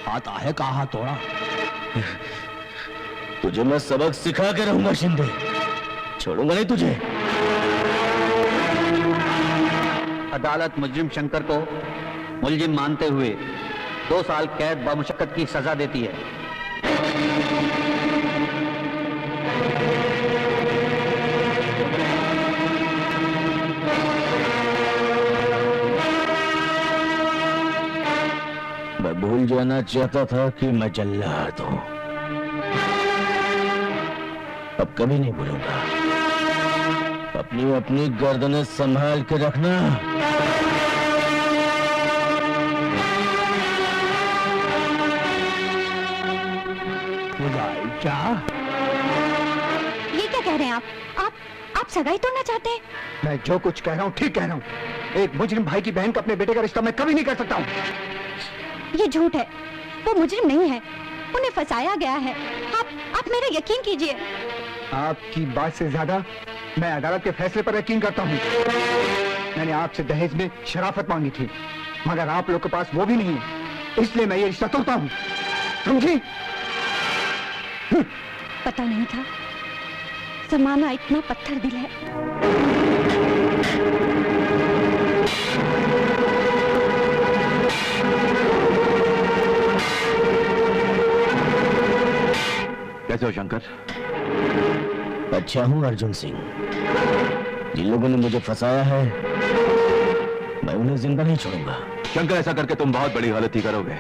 [SPEAKER 4] हाथ आहे कहा तोड़ा।
[SPEAKER 2] तुझे मैं सबक सिखा के रहूंगा शिंदे, छोड़ूंगा नहीं तुझे।
[SPEAKER 7] अदालत मुजरिम शंकर को मुलजिम मानते हुए 2 साल कैद बमुशक्कत की सजा देती है।
[SPEAKER 2] मैं भूल जाना चाहता था कि मैं जल्लाद हूं, अब कभी नहीं भूलूंगा। अपनी अपनी गर्दनें संभाल के रखना।
[SPEAKER 10] ये क्या कह रहे हैं आप सगाई तोड़ना चाहते हैं?
[SPEAKER 9] मैं जो कुछ कह रहा हूँ ठीक कह रहा हूँ। एक मुजरिम भाई की बहन का अपने बेटे का रिश्ता मैं कभी नहीं कर सकता हूँ।
[SPEAKER 10] ये झूठ है, वो मुजरिम नहीं है, उन्हें फंसाया गया है। आप मेरा यकीन कीजिए।
[SPEAKER 9] आपकी बात से ज्यादा मैं अदालत के फैसले पर यकीन करता हूँ। मैंने आपसे दहेज में शराफत मांगी थी, मगर आप लोग के पास वो भी नहीं है, इसलिए मैं ये रिश्ता तोड़ता हूँ, समझी?
[SPEAKER 10] पता नहीं था जमाना इतना पत्थर दिल है।
[SPEAKER 11] कैसे हो शंकर?
[SPEAKER 2] अच्छा हूँ अर्जुन सिंह। जिन लोगों ने मुझे फंसाया है मैं उन्हें जिंदा नहीं छोड़ूंगा।
[SPEAKER 11] शंकर, ऐसा करके तुम बहुत बड़ी गलती करोगे।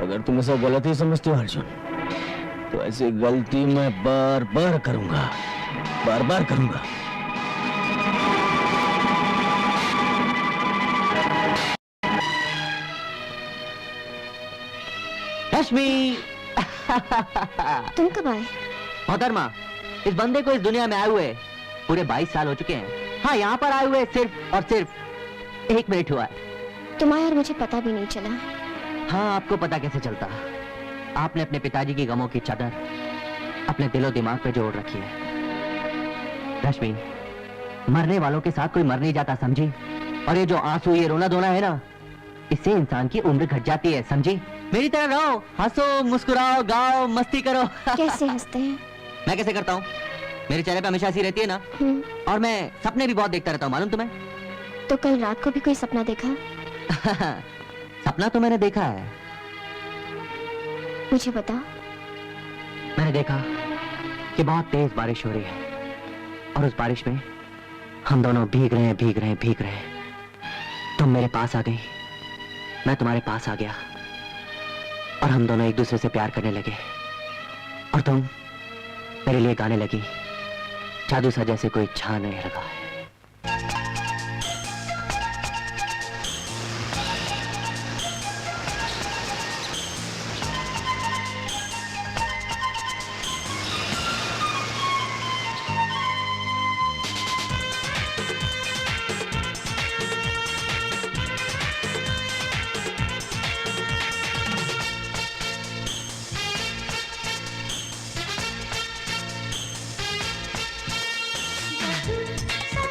[SPEAKER 2] अगर तुम ऐसा गलती समझते हो अर्जुन, तो ऐसी गलती मैं बार बार करूंगा, बार बार करूंगा।
[SPEAKER 7] रश्मि
[SPEAKER 6] तुम कब आए?
[SPEAKER 7] मोहतरमा, इस बंदे को इस दुनिया में आए हुए पूरे 22 साल हो चुके हैं। हाँ, यहाँ पर आए हुए सिर्फ और सिर्फ 1 मिनट हुआ है।
[SPEAKER 6] तुम आए और मुझे पता भी नहीं चला।
[SPEAKER 7] हाँ, आपको पता कैसे चलता? आपने अपने पिताजी की गमों की चादर अपने दिलो दिमाग पे जोड़ रखी है। रश्मि, मरने वालों के साथ कोई मर नहीं जाता, समझी? और ये जो आंसू, ये रोना धोना है ना, इससे इंसान की उम्र घट जाती है, समझी? मेरी तरह रहो, हंसो, मुस्कुराओ, गाओ, मस्ती करो।
[SPEAKER 6] कैसे हंसते हैं?
[SPEAKER 7] मैं कैसे करता हूँ? मेरे चेहरे पे हमेशा हंसी रहती है ना। और मैं सपने भी बहुत देखता रहता हूँ, मालूम तुम्हें?
[SPEAKER 6] तो कल रात को भी कोई सपना देखा?
[SPEAKER 7] सपना तो मैंने देखा है।
[SPEAKER 6] मुझे बता।
[SPEAKER 7] मैंने देखा कि बहुत तेज बारिश हो रही है और उस बारिश में हम दोनों भीग रहे हैं। तुम मेरे पास आ गई, मैं तुम्हारे पास आ गया और हम दोनों एक दूसरे से प्यार करने लगे। और तुम मेरे लिए गाने लगी, जादू सा जैसे कोई छाने लगा है।
[SPEAKER 10] सा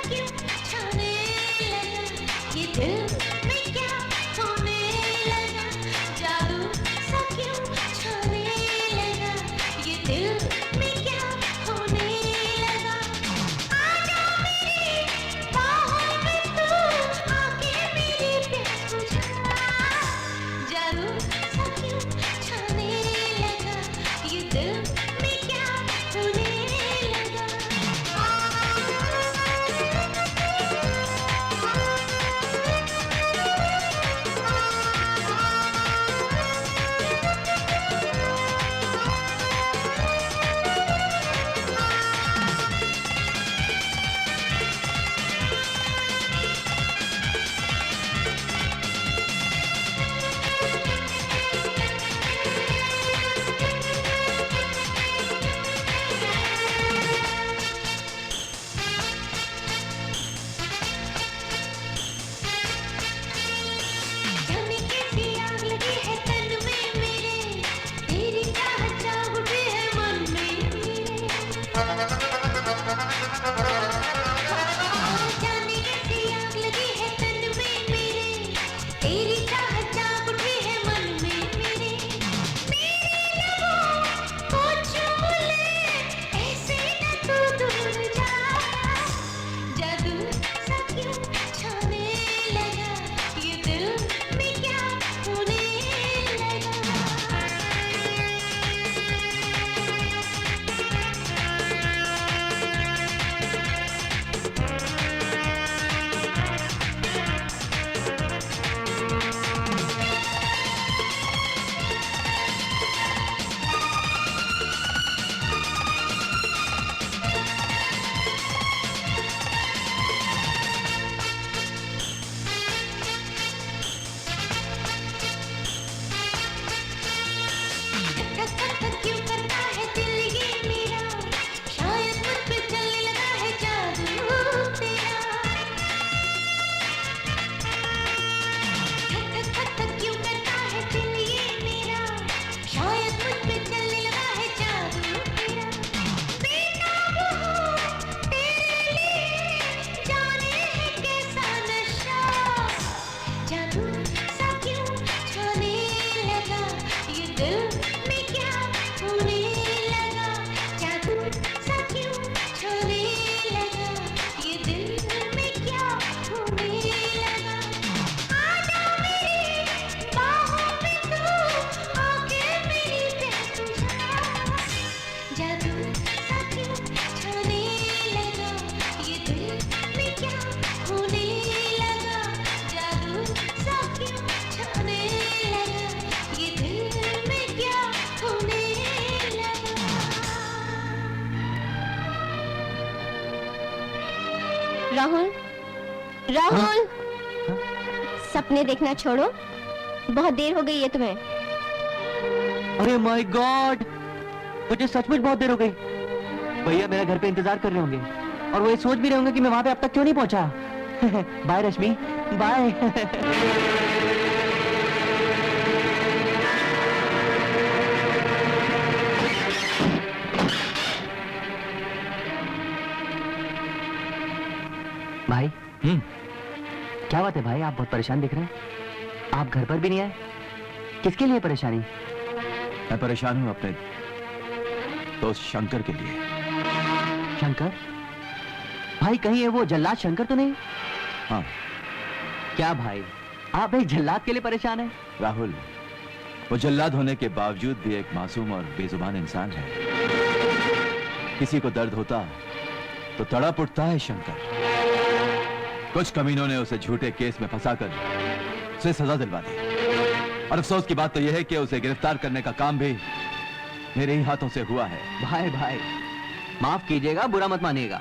[SPEAKER 10] दिल में क्या होने लगा। क्यों करता है दिल ये मेरा, शायद मुझ पे चलने लगा है जादू तेरा। क्यों करता है दिल ये मेरा, शायद मुझ पे चलने लगा है जादू तेरा। बेकाबू हूँ तेरे लिए, जाने है कैसा नशा, जादू सा क्यों छाने लगा ये दिल में क्या होने लगा। जादू सा क्यों छाने लगा ये दिल में क्या होने लगा। आजा मेरी बाहों में तू, आके मेरी दिल तुझा, जादू सा क्यों छाने लगा ये दिल में क्या होने लगा। जादू सा क्यों छाने लगा ये दिल में क्या होने लगा।
[SPEAKER 6] राहुल, राहुल, सपने देखना छोड़ो, बहुत देर हो गई है तुम्हें।
[SPEAKER 7] अरे माय गॉड, मुझे सचमुच बहुत देर हो गई। भैया मेरे घर पे इंतजार कर रहे होंगे और वो ये सोच भी रहे होंगे कि मैं वहां पे अब तक क्यों नहीं पहुंचा। बाय रश्मि, बाय। भाई क्या बात है भाई, आप बहुत परेशान दिख रहे हैं। आप घर पर भी नहीं आए, किसके लिए परेशानी?
[SPEAKER 11] मैं परेशान हूं अपने दोस्त शंकर के लिए।
[SPEAKER 7] शंकर? भाई कहीं ये वो जल्लाद शंकर तो नहीं?
[SPEAKER 11] हाँ।
[SPEAKER 7] क्या भाई, आप एक जल्लाद के लिए परेशान हैं?
[SPEAKER 11] राहुल, वो जल्लाद होने के बावजूद भी एक मासूम और बेजुबान इंसान है। किसी को दर्द होता तो तड़प उठता है शंकर। कुछ कमीनों ने उसे झूठे केस में फंसाकर उसे सजा दिलवा दी और अफसोस की बात तो यह है कि उसे गिरफ्तार करने का काम भी मेरे ही हाथों से हुआ है।
[SPEAKER 7] भाई माफ कीजिएगा, बुरा मत मानिएगा।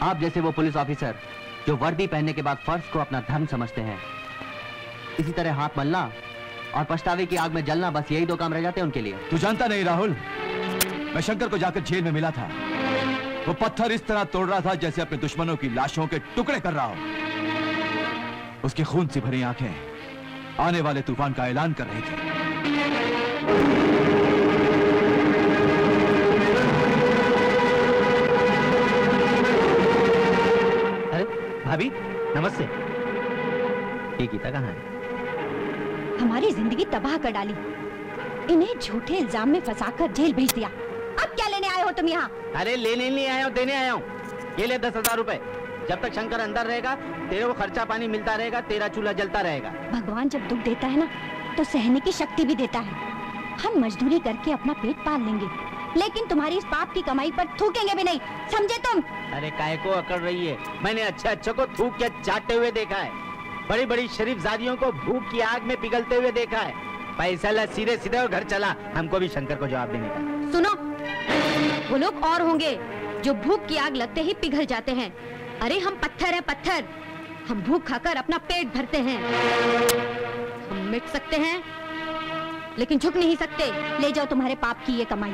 [SPEAKER 7] आप जैसे वो पुलिस ऑफिसर जो वर्दी पहनने के बाद फर्ज को अपना धर्म समझते हैं, इसी तरह हाथ मलना और पछतावे की आग में जलना, बस यही दो काम रह जाते हैं उनके लिए।
[SPEAKER 11] तू जानता नहीं राहुल, मैं शंकर को जाकर जेल में मिला था। वो पत्थर इस तरह तोड़ रहा था जैसे अपने दुश्मनों की लाशों के टुकड़े कर रहा हो। उसकी खून से भरी आंखें आने वाले तूफान का ऐलान कर रही थी।
[SPEAKER 7] अरे भाभी नमस्ते। ये गीता कहाँ है?
[SPEAKER 6] हमारी जिंदगी तबाह कर डाली, इन्हें झूठे इल्जाम में फंसाकर जेल भेज दिया। अब क्या लेने आए हो तुम यहाँ?
[SPEAKER 7] अरे लेने नहीं आया हूँ, देने आया हूँ। ये ले 10,000 रुपए। जब तक शंकर अंदर रहेगा तेरे को खर्चा पानी मिलता रहेगा, तेरा चूल्हा जलता रहेगा।
[SPEAKER 6] भगवान जब दुख देता है ना तो सहने की शक्ति भी देता है। हम मजदूरी करके अपना पेट पाल लेंगे, लेकिन तुम्हारी इस पाप की कमाई पर थूकेंगे भी नहीं, समझे तुम?
[SPEAKER 7] अरे काय को अकड़ रही है? मैंने अच्छे को थूक के चाटते हुए देखा है, बड़ी बड़ी शरीफ जादियों को भूख की आग में पिघलते हुए देखा है। पैसा ला सीधे सीधे और घर चला। हमको भी शंकर को जवाब देने का।
[SPEAKER 6] सुनो, वो लोग और होंगे जो भूख की आग लगते ही पिघल जाते हैं। अरे हम पत्थर हैं, पत्थर। हम भूख खाकर अपना पेट भरते हैं। हम मिट सकते हैं लेकिन झुक नहीं सकते। ले जाओ तुम्हारे पाप की ये कमाई।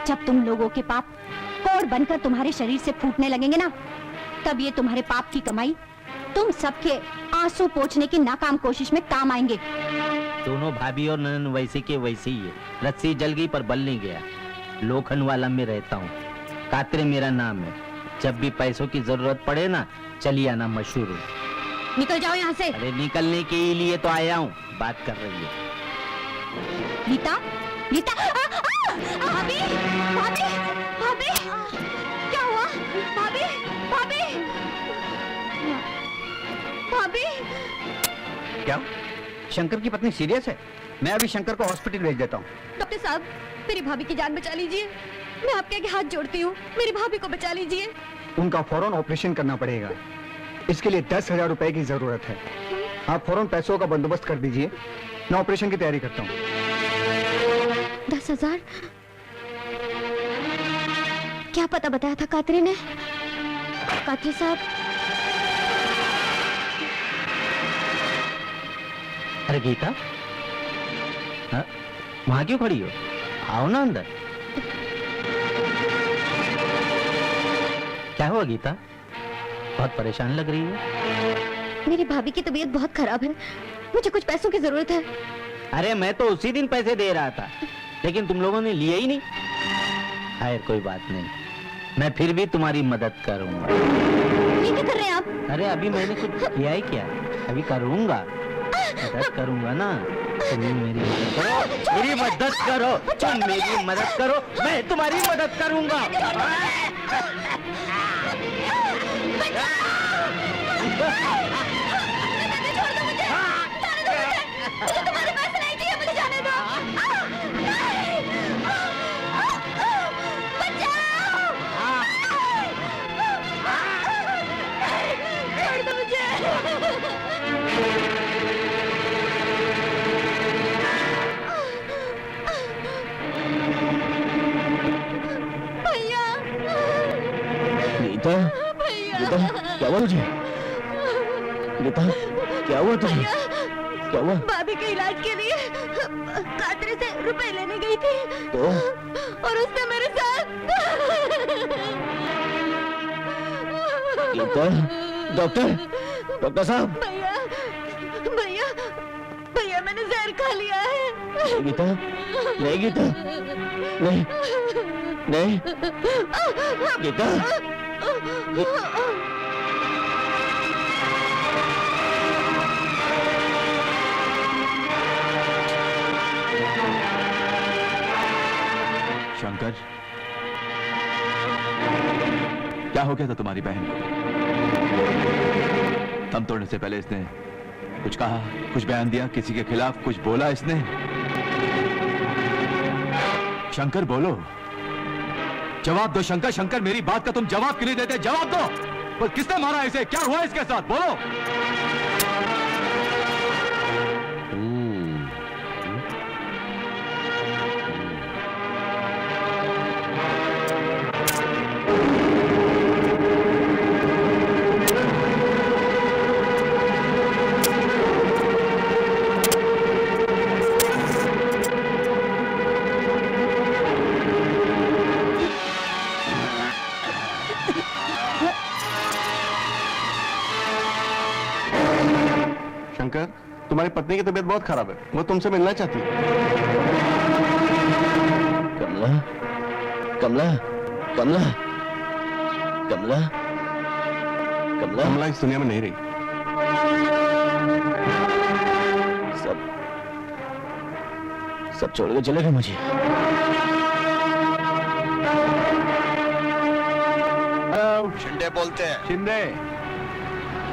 [SPEAKER 6] जब तुम लोगों के पाप कोड़ बनकर तुम्हारे शरीर से फूटने लगेंगे ना, तब ये तुम्हारे पाप की कमाई तुम सबके आंसू पोंछने की नाकाम कोशिश में काम आएंगे।
[SPEAKER 7] दोनों भाभी और ननन वैसे के वैसे ही है। रस्सी जल गई पर बल नहीं गया। लोखंडवाला में रहता हूँ, कातरे मेरा नाम है। जब भी पैसों की जरूरत पड़े ना, चलिए आना, मशहूर हूँ।
[SPEAKER 6] निकल जाओ यहाँ से।
[SPEAKER 7] अरे निकलने के लिए तो आया हूँ, बात कर रही है।
[SPEAKER 6] रीता, रीता, भाभी, भाभी, भाभी, क्या हुआ? भाभी, भाभी, भाभी,
[SPEAKER 9] क्या शंकर की पत्नी सीरियस है? मैं अभी शंकर को हॉस्पिटल भेज देता हूँ।
[SPEAKER 6] डॉक्टर साहब, मेरी भाभी की जान बचा लीजिए। मैं आपके आगे हाथ जोड़ती हूँ, मेरी भाभी को बचा लीजिए।
[SPEAKER 9] उनका फौरन ऑपरेशन करना पड़ेगा। इसके लिए 10,000 रुपए की जरूरत है। आप फौरन पैसों का बंदोबस्त कर दीजिए, मैं ऑपरेशन की तैयारी करता हूँ।
[SPEAKER 6] 10,000? क्या पता बताया था कातरी ने? कातरी साहब।
[SPEAKER 7] अरे गीता, हाँ? वहां क्यों खड़ी हो? आओ ना अंदर। क्या हुआ गीता? बहुत परेशान लग रही है।
[SPEAKER 6] मेरी भाभी की तबीयत बहुत खराब है, मुझे कुछ पैसों की जरूरत है।
[SPEAKER 7] अरे मैं तो उसी दिन पैसे दे रहा था, लेकिन तुम लोगों ने लिए ही नहीं। खैर कोई बात नहीं, मैं फिर भी तुम्हारी मदद करूंगा।
[SPEAKER 6] ये क्या कर रहे हैं आप?
[SPEAKER 7] अरे अभी मैंने कुछ किया ही क्या, अभी करूंगा, मदद करूंगा ना। तुम मेरी मदद करो, मेरी मदद करो, तुम मेरी मदद करो, मैं तुम्हारी मदद करूंगा।
[SPEAKER 6] मुझे तुम्हारे पैसे नहीं चाहिए, मुझे जाने दो। बचाओ! छोड़ दो मुझे। भैया,
[SPEAKER 2] गीता,
[SPEAKER 6] भैया,
[SPEAKER 2] गीता, क्या हुआ तुझे? गीता, क्या हुआ तुझे? क्या हुआ?
[SPEAKER 6] भाभी के इलाज के लिए कातरे से रुपए लेने गई थी,
[SPEAKER 2] तो
[SPEAKER 6] और उसने मेरे साथ।
[SPEAKER 2] गीता, डॉक्टर, डॉक्टर साहब।
[SPEAKER 6] भैया, भैया, भैया, मैंने जहर खा लिया है।
[SPEAKER 2] नहीं गीता, नहीं गीता, नहीं, नहीं, गीता,
[SPEAKER 11] शंकर, क्या हो गया था तुम्हारी बहन को? दम तोड़ने से पहले इसने कुछ कहा, कुछ बयान दिया, किसी के खिलाफ कुछ बोला इसने? शंकर बोलो, जवाब दो शंकर। शंकर, मेरी बात का तुम जवाब क्यों नहीं देते? जवाब दो। पर किसने मारा इसे? क्या हुआ इसके साथ? बोलो।
[SPEAKER 3] शंकर, तुम्हारी पत्नी की तबीयत बहुत खराब है, वो तुमसे मिलना चाहती है।
[SPEAKER 2] कमला, कमला, कमला, कमला, कमला,
[SPEAKER 3] कमला इस दुनिया में नहीं रही।
[SPEAKER 2] सब छोड़ के चले गए मुझे।
[SPEAKER 5] शिंदे बोलते हैं। शिंदे,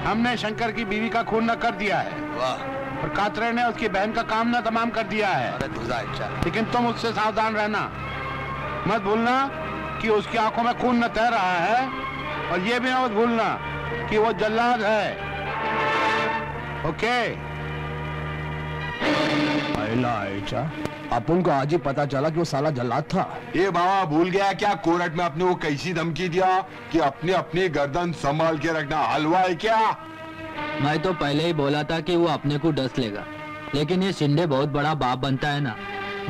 [SPEAKER 5] हमने शंकर की बीवी का खून न कर दिया है।
[SPEAKER 8] वाह,
[SPEAKER 5] और कातरे ने उसकी बहन का काम न तमाम कर दिया है।
[SPEAKER 8] अरे तुझा अच्छा।
[SPEAKER 5] लेकिन तुम उससे सावधान रहना, मत भूलना कि उसकी आंखों में खून न तैर रहा है, और ये भी मत भूलना कि वो जल्लाद है। ओके?
[SPEAKER 4] अपन को आज ही पता चला कि वो साला जल्लाद था।
[SPEAKER 8] ये बाबा भूल गया क्या कोर्ट में अपने वो कैसी धमकी दिया कि अपनी अपनी गर्दन संभाल के रखना? हलवा है क्या?
[SPEAKER 7] मैं तो पहले ही बोला था कि वो अपने को डस लेगा, लेकिन ये शिंदे बहुत बड़ा बाप बनता है ना,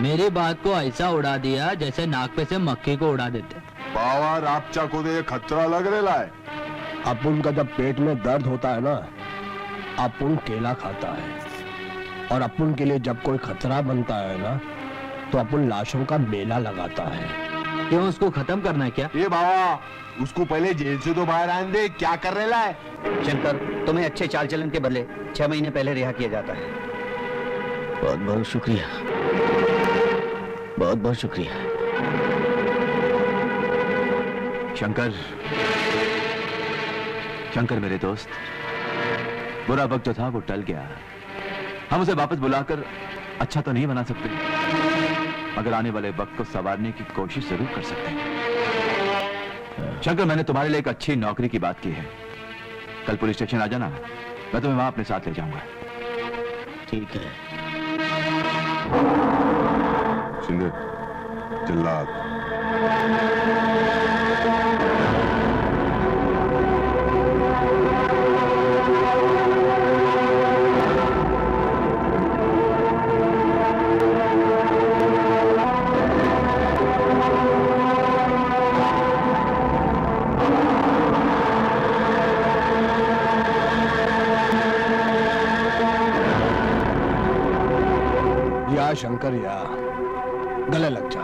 [SPEAKER 7] मेरी बात को ऐसा उड़ा दिया जैसे नाक पे से मक्खी को उड़ा देते।
[SPEAKER 8] बाबा रापचा को तो ये खतरा लग रहा है।
[SPEAKER 4] अपन का जब पेट में दर्द होता है ना, अपन केला खाता है, और अपन के लिए जब कोई खतरा बनता है ना, तो अपन लाशों का मेला लगाता है।
[SPEAKER 7] क्यों, उसको खत्म करना है क्या?
[SPEAKER 8] ये बाबा उसको पहले जेल से तो बाहर आने दे, क्या कर रहा है?
[SPEAKER 9] शंकर, तुम्हें अच्छे चाल चलन के बदले 6 महीने पहले रिहा किया जाता है।
[SPEAKER 2] बहुत बहुत शुक्रिया, बहुत बहुत शुक्रिया।
[SPEAKER 11] शंकर, शंकर मेरे दोस्त, बुरा वक्त जो था वो टल गया। हम उसे वापस बुलाकर अच्छा तो नहीं बना सकते, मगर आने वाले वक्त को संवारने की कोशिश जरूर कर सकते हैं। शंकर, मैंने तुम्हारे लिए एक अच्छी नौकरी की बात की है। कल पुलिस स्टेशन आ जाना, मैं तुम्हें वहां अपने साथ ले जाऊंगा।
[SPEAKER 2] ठीक है।
[SPEAKER 8] शिंदे, जल्लाद।
[SPEAKER 4] या शंकर या गले लग जा।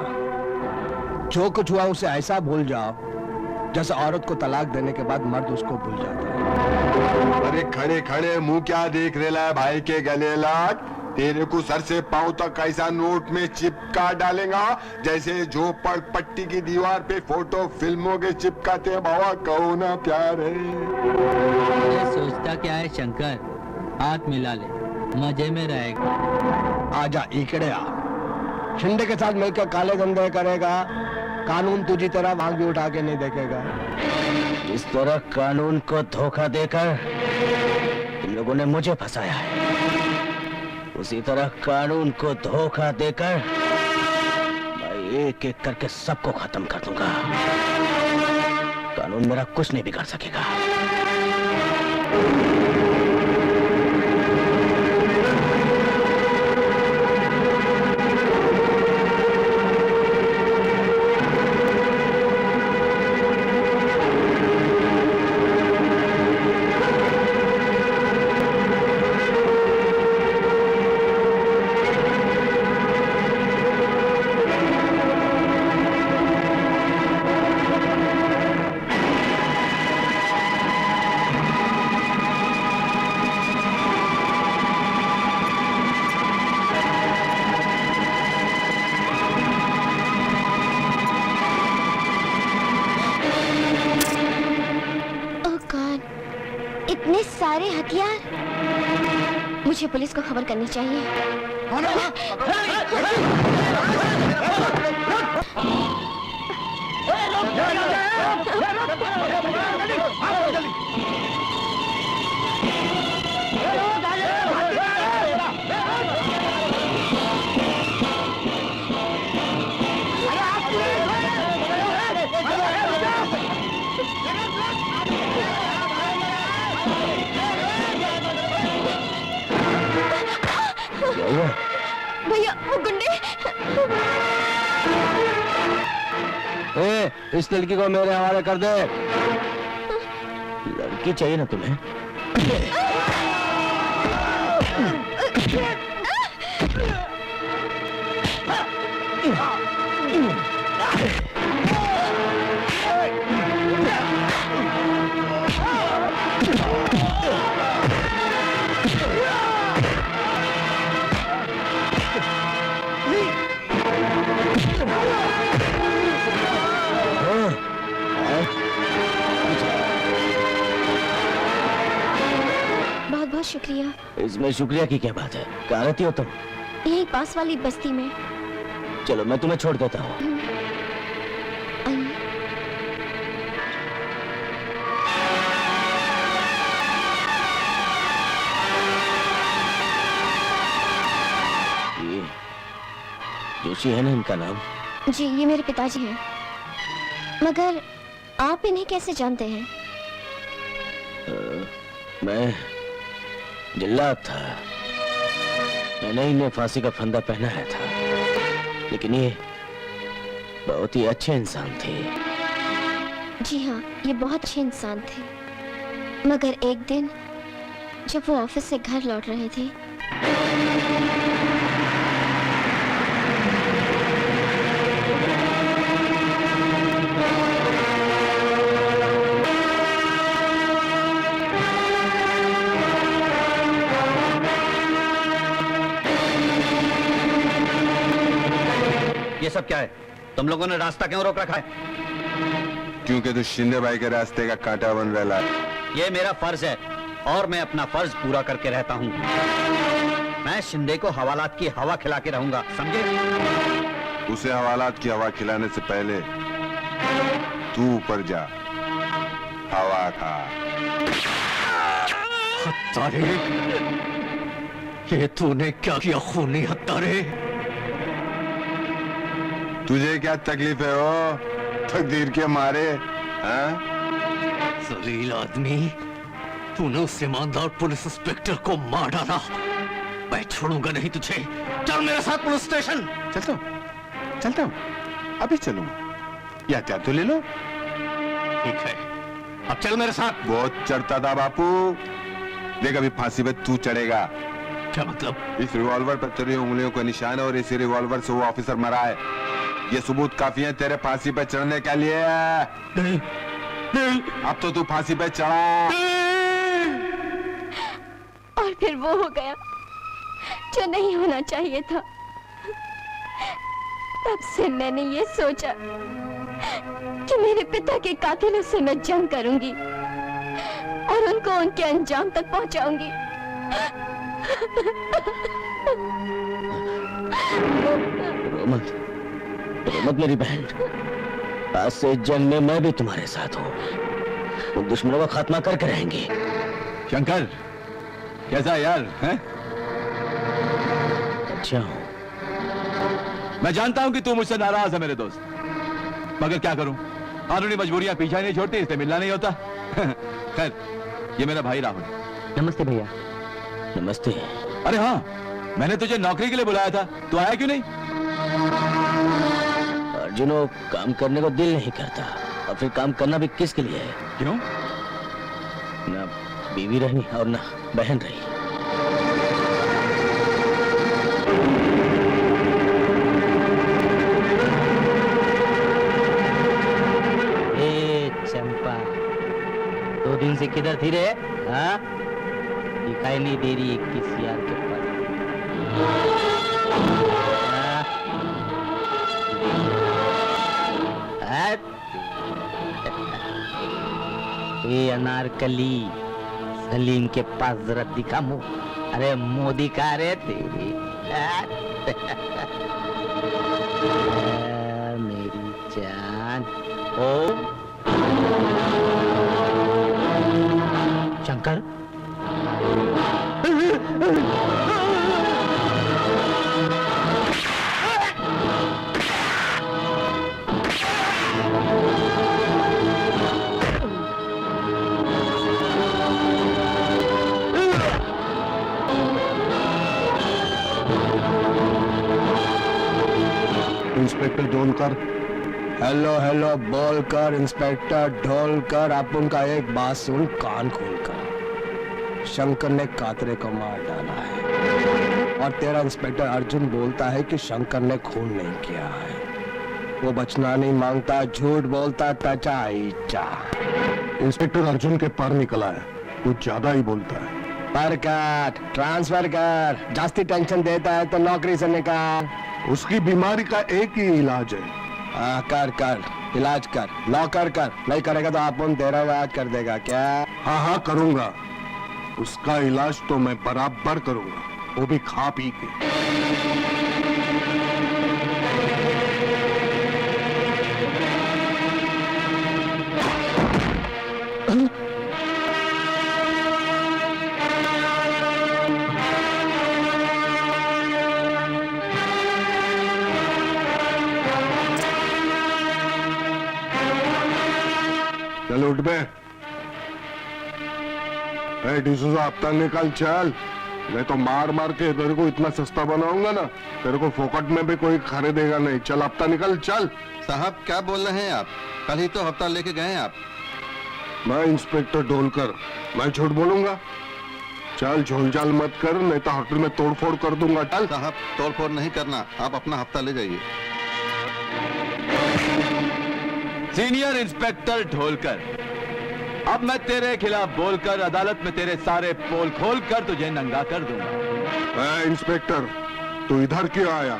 [SPEAKER 4] जो कुछ हुआ उसे ऐसा भूल जाओ जैसे औरत को तलाक देने के बाद मर्द उसको भूल जाता है।
[SPEAKER 8] अरे खड़े खड़े मुंह क्या देख रेला है भाई के गले लग? तेरे को सर से पांव तक ऐसा नोट में चिपका डालेगा जैसे जो पट्टी की दीवार पे फोटो फिल्मों के चिपकाते हैं। बाबा कहो ना प्यार है।
[SPEAKER 7] सोचता क्या है शंकर, हाथ मिला ले, मजे में रहेगा।
[SPEAKER 4] आजा इकड़े आ, शिंदे के साथ मिलकर काले धंधे करेगा, कानून तुझी तरह आंख भी उठा के नहीं देखेगा।
[SPEAKER 2] इस तरह कानून को धोखा देकर तुम लोगों ने मुझे फंसाया है, उसी तरह कानून को धोखा देकर मैं एक एक करके सबको खत्म कर दूंगा। कानून मेरा कुछ नहीं बिगाड़ सकेगा।
[SPEAKER 6] इतने सारे हथियार, मुझे पुलिस को खबर करनी चाहिए। भैया वो गुंडे।
[SPEAKER 4] इस लड़की को मेरे हवाले कर दे।
[SPEAKER 2] लड़की चाहिए ना तुम्हें?
[SPEAKER 6] बहुत बहुत शुक्रिया।
[SPEAKER 2] इसमें शुक्रिया की क्या बात है? कहाँ रहती हो तुम?
[SPEAKER 6] यही पास वाली बस्ती में।
[SPEAKER 2] चलो मैं तुम्हें छोड़ देता हूँ।
[SPEAKER 6] आइए।
[SPEAKER 2] ये जोशी है ना इनका नाम?
[SPEAKER 6] जी ये मेरे पिताजी हैं। मगर आप इन्हें कैसे जानते हैं?
[SPEAKER 2] मैं जिल्लाद था, मैंने इन्हें फांसी का फंदा पहनाया था, लेकिन ये बहुत ही अच्छे इंसान थे।
[SPEAKER 6] जी हाँ, ये बहुत अच्छे इंसान थे। मगर एक दिन जब वो ऑफिस से घर लौट रहे थे,
[SPEAKER 7] ये सब क्या है? तुम लोगों ने रास्ता क्यों रोक रखा है?
[SPEAKER 8] क्योंकि तू शिंदे भाई के रास्ते का कांटा बन रहा है।
[SPEAKER 7] ये मेरा फर्ज है और मैं अपना फर्ज पूरा करके रहता हूँ।
[SPEAKER 2] मैं शिंदे को हवालात की हवा खिला के रहूंगा, समझे?
[SPEAKER 8] उसे हवालात की हवा खिलाने से पहले तू ऊपर जा, हवा खा।
[SPEAKER 2] हत्तारे, ये तूने क्या किया खूनी हत्तारे?
[SPEAKER 8] तुझे क्या तकलीफ है वो तकदीर के मारे? हाँ?
[SPEAKER 2] जलील आदमी, तूने उस ईमानदार पुलिस इंस्पेक्टर को मार डाला। मैं छोड़ूंगा नहीं तुझे। चल मेरे साथ पुलिस स्टेशन।
[SPEAKER 8] चलता हूँ, अभी चलूंगा। या क्या तो ले लो।
[SPEAKER 2] ठीक है, अब चल मेरे साथ।
[SPEAKER 8] बहुत चढ़ता था बापू, देख अभी फांसी पे तू चढ़ेगा।
[SPEAKER 2] क्या मतलब?
[SPEAKER 8] इस रिवॉल्वर पर तेरी उंगलियों का निशान है और इसी रिवॉल्वर से वो ऑफिसर मरा है। ये सबूत काफी है तेरे फांसी पे चढ़ने के लिए।
[SPEAKER 2] नहीं, नहीं।
[SPEAKER 8] अब तो तू फांसी पे चढ़ा।
[SPEAKER 6] और फिर वो हो गया जो नहीं होना चाहिए था। तब से मैंने ये सोचा कि मेरे पिता के कातिलों से मैं जंग करूंगी और उनको उनके अंजाम तक पहुंचाऊंगी।
[SPEAKER 2] रोमत, रोमत मेरी बहन, आज से इस जंग में मैं भी तुम्हारे साथ हूँ। उन दुश्मनों का खात्मा करके रहेंगे।
[SPEAKER 11] शंकर, कैसा है यार? हैं?
[SPEAKER 2] अच्छा हूँ।
[SPEAKER 11] मैं जानता हूं कि तू मुझसे नाराज है मेरे दोस्त, मगर क्या करूं, कानूनी मजबूरियां पीछा नहीं छोड़ती, इससे मिलना नहीं होता। खैर, ये मेरा भाई राहुल।
[SPEAKER 7] नमस्ते भैया।
[SPEAKER 2] नमस्ते।
[SPEAKER 11] अरे हाँ, मैंने तुझे नौकरी के लिए बुलाया था, तू आया क्यों नहीं?
[SPEAKER 2] अर्जुनो, काम करने को दिल नहीं करता, और फिर काम करना भी किसके लिए है?
[SPEAKER 11] क्यों?
[SPEAKER 2] ना बीवी रही और ना बहन रही।
[SPEAKER 7] चंपा, 2 दिन से किधर थी रे? हाँ? दिखाई नहीं दे रही 21 यार के पास। ये अनारकली, सलीम के पास जरा दिखा मुंह। अरे मोदी का रे तेरी। मेरी जान। ओ Shankar,
[SPEAKER 3] inspector Dholkar.
[SPEAKER 4] Hello hello बोलकर इंस्पेक्टर ढोलकर, आप उनका एक बात सुन कान खोलकर। शंकर ने कातरे को मार डाला है और तेरा इंस्पेक्टर अर्जुन बोलता है कि शंकर ने खून नहीं किया है। वो बचना नहीं मांगता, झूठ बोलता, टचा ईचा।
[SPEAKER 3] इंस्पेक्टर अर्जुन के पर निकला है, कुछ ज्यादा ही बोलता है।
[SPEAKER 4] पर काट, ट्रांसफर कर, जास्ती टेंशन देता है तो नौकरी से निकाल।
[SPEAKER 3] उसकी बीमारी का एक ही इलाज है।
[SPEAKER 4] हाँ कर कर, इलाज कर, नौकर कर, नहीं करेगा तो आप तेरा इलाज कर देगा क्या?
[SPEAKER 3] हाँ हाँ करूंगा, उसका इलाज तो मैं बराबर करूंगा, वो भी खा पी के। चल उठ बे, डिसूजा हफ्ता निकाल चल, नहीं तो मार मार के तेरे को इतना सस्ता बनाऊंगा ना, तेरे को फोकट में भी कोई खरीदेगा नहीं। चल हफ्ता निकल चल।
[SPEAKER 8] साहब क्या बोल रहे हैं आप? कल ही तो हफ्ता लेके गए हैं आप।
[SPEAKER 3] मैं इंस्पेक्टर ढोलकर, मैं झूठ बोलूंगा? चल झोलझाल मत कर, नहीं तो होटल में तोड़फोड़ कर दूंगा। चल।
[SPEAKER 8] साहब तोड़फोड़ नहीं करना, आप अपना हफ्ता ले जाइए।
[SPEAKER 11] सीनियर इंस्पेक्टर ढोलकर, अब मैं तेरे खिलाफ बोलकर अदालत में तेरे सारे पोल खोलकर तुझे नंगा कर दूंगा।
[SPEAKER 3] इंस्पेक्टर, तू इधर क्यों आया?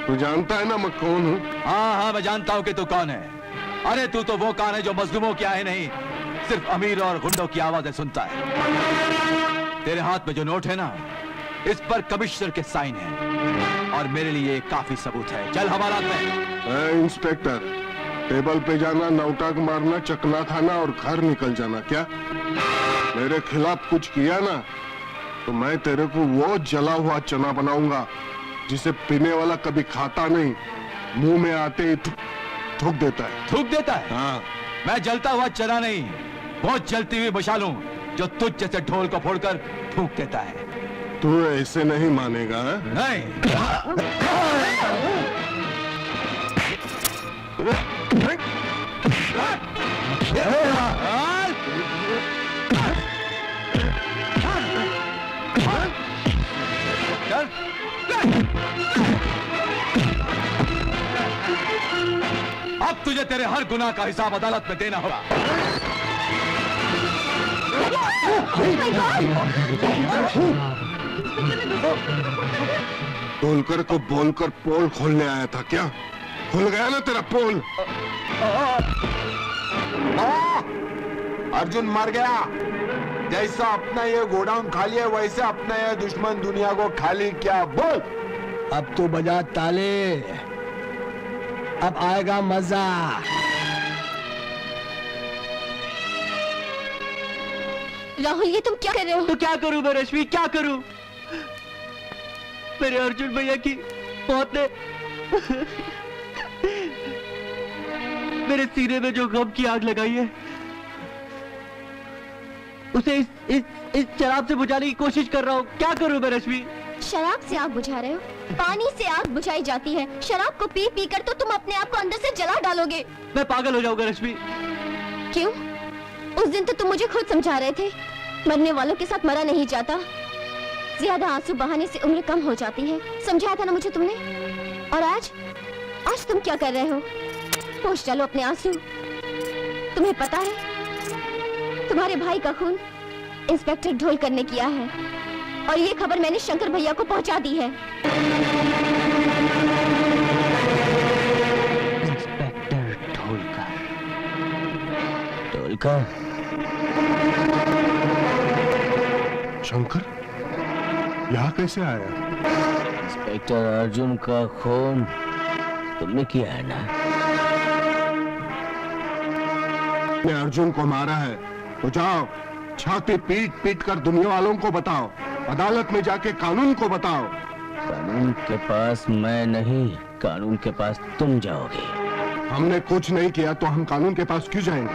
[SPEAKER 3] तू जानता है ना मैं कौन हूँ?
[SPEAKER 11] हाँ हाँ मैं जानता हूँ कि तू कौन है। अरे तू तो वो कान है जो मजलूमों की आहे नहीं, सिर्फ अमीर और गुंडों की आवाजें सुनता है। तेरे हाथ में जो नोट है ना, इस पर कमिश्नर के साइन है और मेरे लिए काफी सबूत है। चल हवालात में।
[SPEAKER 3] इंस्पेक्टर, टेबल पे जाना, नौटंक मारना, चकना खाना और घर निकल जाना। क्या मेरे खिलाफ कुछ किया ना तो मैं तेरे को वो जला हुआ चना बनाऊंगा जिसे पीने वाला कभी खाता नहीं, मुंह में आते ही थूक देता है।
[SPEAKER 11] थूक देता है?
[SPEAKER 3] हाँ।
[SPEAKER 11] मैं जलता हुआ चना नहीं, वो जलती हुई मशाल हूं जो तुझ जैसे ढोल को फोड़कर थूक देता है।
[SPEAKER 3] तू ऐसे नहीं मानेगा है?
[SPEAKER 11] नहीं। चल। अब तुझे तेरे हर गुनाह का हिसाब अदालत में देना होगा।
[SPEAKER 3] ढोलकर को बोलकर पोल खोलने आया था क्या? खुल गया ना तेरा पोल?
[SPEAKER 8] अर्जुन मर गया। जैसा अपना ये गोडाउन खाली है वैसे अपना ये दुश्मन दुनिया को खाली क्या? बोल।
[SPEAKER 4] अब तो बजा ताले, अब आएगा मजा।
[SPEAKER 6] राहुल, ये तुम क्या कर रहे हो?
[SPEAKER 7] तो क्या करूं मैं रश्मि, क्या करूं? मेरे अर्जुन भैया की मौत ने मेरे सीने में जो गम की आग लगाई है उसे इस शराब से बुझाने की कोशिश कर रहा हूँ। क्या करूं मैं रश्मि?
[SPEAKER 6] शराब से आग बुझा रहे हो? पानी से आग बुझाई जाती है, शराब को पी पी कर तो तुम अपने आप को अंदर से जला डालोगे।
[SPEAKER 7] मैं पागल हो जाऊंगा रश्मि।
[SPEAKER 6] क्यों? उस दिन तो तुम मुझे खुद समझा रहे थे मरने वालों के साथ मरा नहीं जाता, ज्यादा आंसू बहाने से उम्र कम हो जाती है। समझाया था ना मुझे तुमने। और आज तुम क्या कर रहे हो? पोंछ डालो अपने आंसू। तुम्हें पता है तुम्हारे भाई का खून इंस्पेक्टर ढोलकर ने किया है और ये खबर मैंने शंकर भैया को पहुंचा दी है।
[SPEAKER 7] इंस्पेक्टर ढोलकर।
[SPEAKER 2] ढोलकर?
[SPEAKER 3] शंकर यहाँ कैसे आया?
[SPEAKER 2] इंस्पेक्टर अर्जुन का खून तुमने किया है ना?
[SPEAKER 3] ने अर्जुन को मारा है तो जाओ छाती पीट पीट कर दुनिया वालों को बताओ, अदालत में जाके कानून को बताओ।
[SPEAKER 2] कानून के पास मैं नहीं, कानून के पास तुम जाओगे।
[SPEAKER 3] हमने कुछ नहीं किया तो हम कानून के पास क्यों जाएंगे?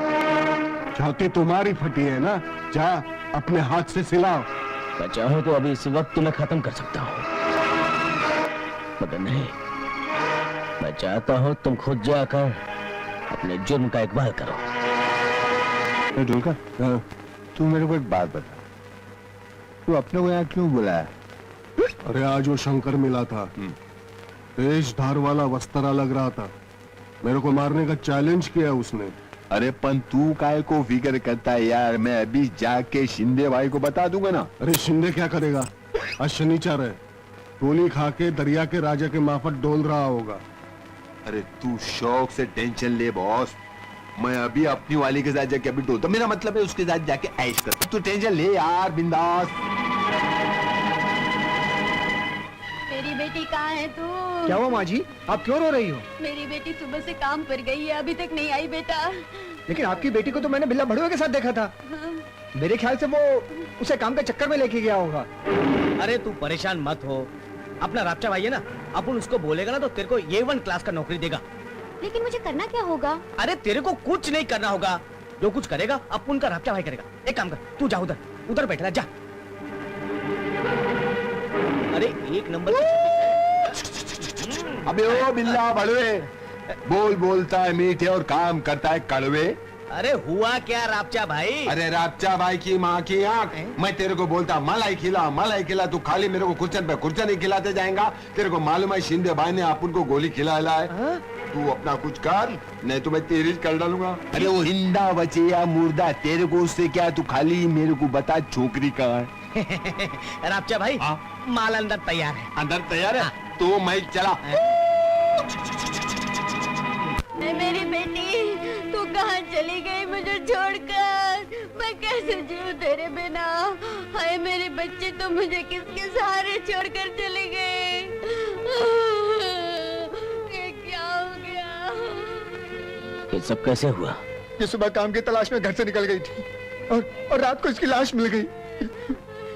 [SPEAKER 3] छाती तुम्हारी फटी है ना, जा अपने हाथ से सिलाओ।
[SPEAKER 2] मैं चाहूं तो अभी इस वक्त तुम्हें खत्म कर सकता हूँ, मगर नहीं, मैं चाहता हूँ तुम खुद जाकर अपने जुर्म का इकबाल करो।
[SPEAKER 8] ढोलकर, तू मेरे को एक बात बता, तू अपने को यहाँ क्यों बुलाया?
[SPEAKER 3] अरे आज वो शंकर मिला था, तेज धार वाला वस्त्रा लग रहा था, मेरे को मारने का चैलेंज किया उसने।
[SPEAKER 8] अरे पन तू काय को फिक्र करता है यार, मैं अभी जाके शिंदे भाई को बता दूंगा ना।
[SPEAKER 3] अरे शिंदे क्या करेगा, आज शनिचर है, गोली खा के दरिया के राजा के माफत डोल रहा होगा।
[SPEAKER 8] अरे तू शौक से टेंशन ले बॉस, मैं अभी अपनी वाली के साथ जाके अभी डोलता, मेरा मतलब है उसके साथ जाके ऐश कर। तू टेंशन ले यार, बिंदास।
[SPEAKER 6] मेरी बेटी कहाँ है तू?
[SPEAKER 9] क्या हुआ माँ जी, आप क्यों रो रही हो?
[SPEAKER 6] मेरी बेटी सुबह से काम पर गई है, अभी तक नहीं आई बेटा।
[SPEAKER 9] लेकिन आपकी बेटी को तो मैंने बिल्ला भड़ुआ के साथ देखा था। मेरे ख्याल से वो उसे काम के चक्कर में लेके गया होगा।
[SPEAKER 2] अरे तू परेशान मत हो, अपना रापचा भाई है ना, अपन उसको बोलेगा ना तो तेरे को A1 क्लास का नौकरी देगा।
[SPEAKER 6] लेकिन मुझे करना क्या होगा?
[SPEAKER 2] अरे तेरे को कुछ नहीं करना होगा, जो कुछ करेगा अपन का रापचा भाई करेगा। एक काम कर, तू जा उधर बैठना, जा। अरे एक नंबर
[SPEAKER 8] अबे ओ बिल्ला बड़वे, बोल बोलता है मीठे और काम करता है कड़वे।
[SPEAKER 2] अरे हुआ क्या रापचा भाई?
[SPEAKER 8] अरे रापचा भाई की माँ की आंख, मैं तेरे को बोलता मलाई खिला, तू खाली मेरे को कुर्चन पे कुर्चन ही खिलाते जाएगा। तेरे को मालूम है शिंदे भाई ने अपन को गोली खिलाया है, तू अपना कुछ कर, नहीं तो मैं तेरी कर डालूंगा। अरे वो हिंदा बचे या मुर्दा, तेरे को उससे क्या, तू खाली मेरे को बता छोकरी कहाँ है।
[SPEAKER 2] रापचा भाई, माल अंदर तैयार है।
[SPEAKER 8] अंदर तैयार है तो मैं चला।
[SPEAKER 6] मेरी बेटी, तू कहाँ चली गई मुझे छोड़कर? मैं कैसे जीऊं तेरे बिना? हाय मेरे बच्चे तो मुझे किसके सहारे छोड़कर चले गए? ये क्या हो गया?
[SPEAKER 2] ये सब कैसे हुआ?
[SPEAKER 9] ये सुबह काम की तलाश में घर से निकल गई थी और रात को इसकी लाश मिल गई।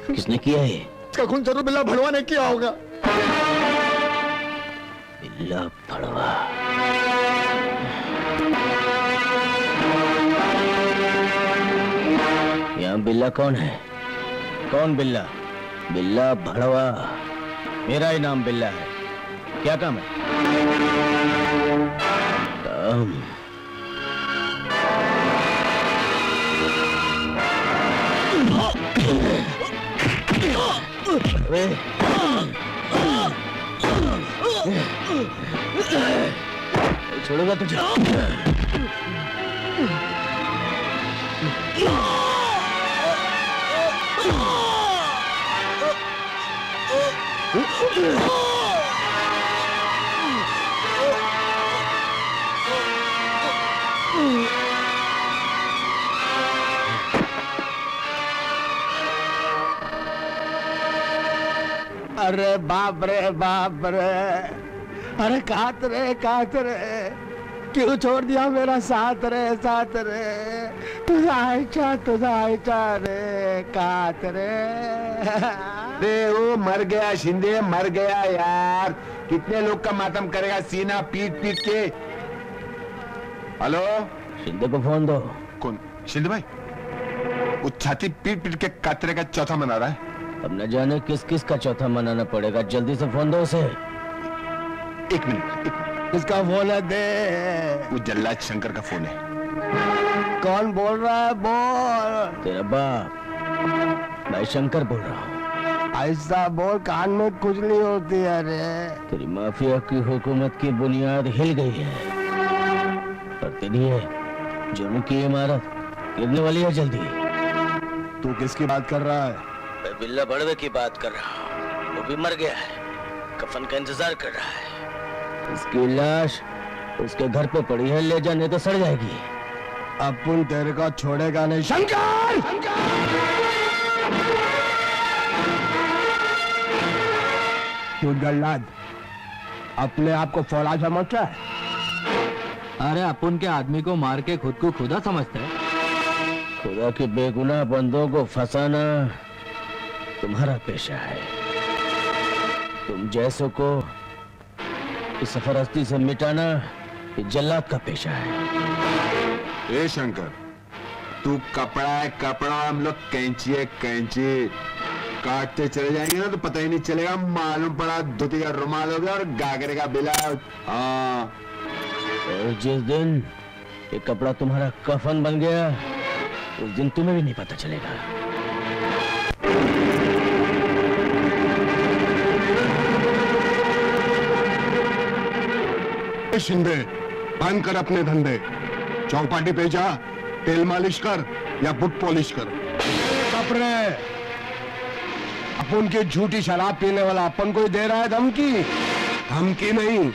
[SPEAKER 2] किसने किया ये?
[SPEAKER 9] इसका खून जरूर बिल्ला भड़वा ने किया होगा।
[SPEAKER 2] बिल्ला भड़वा? यहाँ बिल्ला कौन है? कौन बिल्ला? बिल्ला भड़वा? मेरा ही नाम बिल्ला है। क्या काम है? काम? छोड़ूंगा तुझे?
[SPEAKER 4] अरे बाप रे बाप रे, अरे कात रे क्यों छोड़ दिया मेरा साथ रे तुझा रे कात रे।
[SPEAKER 8] रे वो मर गया, शिंदे मर गया यार। कितने लोग का मातम करेगा सीना पीट पीट के। हेलो,
[SPEAKER 2] शिंदे को फोन दो।
[SPEAKER 8] कौन? शिंदे भाई? वो छाती पीट पीट के कातरे का चौथा मना रहा है।
[SPEAKER 2] अब न जाने किस किस का चौथा मनाना पड़ेगा। जल्दी से फोन दो उसे।
[SPEAKER 8] एक मिनट।
[SPEAKER 4] किसका फोन है? दे।
[SPEAKER 8] वो जल्लाद शंकर का फोन है।
[SPEAKER 4] कौन बोल रहा है? बोल।
[SPEAKER 2] तेरा बाप। मैं शंकर बोल रहा हूँ।
[SPEAKER 4] ऐसा बोल, कान में खुजली होती है रे।
[SPEAKER 2] तेरी माफिया की हुकूमत की बुनियाद हिल गई है और तेरी है जुर्म की इमारत गिरने वाली है जल्दी।
[SPEAKER 4] तू किसकी बात कर रहा है?
[SPEAKER 2] मैं बिल्ला बड़वे की बात कर रहा हूँ। वो भी मर गया है, कफन का इंतजार कर रहा है। उसकी लाश उसके घर पे पड़ी है, ले जाने तो सड़ जाएगी।
[SPEAKER 4] अपन तेरे को छोड़ेगा नहीं शंकर। तू जल्लाद अपने आप को फौला समझता है?
[SPEAKER 11] अरे अपन के आदमी को मार के खुद को खुदा समझते हैं।
[SPEAKER 2] खुदा के बेगुनाह बंदों को फंसाना तुम्हारा पेशा है। तुम जैसों को इस सरफराजी से मिटाना ये जल्लाद का पेशा है।
[SPEAKER 8] ए शंकर, तू कपड़ा है कपड़ा, हम लोग कैंची है कैंची। काटते चले जाएंगे ना तो पता ही नहीं चलेगा। मालूम पड़ा धोती का रुमाल हो गया और गागरे का बिला। हाँ,
[SPEAKER 2] और जिस दिन ये कपड़ा तुम्हारा कफन बन गया उस दिन तुम्हें भी नहीं पता चलेगा।
[SPEAKER 3] शिंदे, बंद कर अपने धंधे। चौपाटी पे जा, तेल मालिश कर या बुट पॉलिश कर।
[SPEAKER 4] कपड़े अपन की झूठी शराब पीने वाला अपन को ही दे रहा है धमकी।
[SPEAKER 3] धमकी नहीं,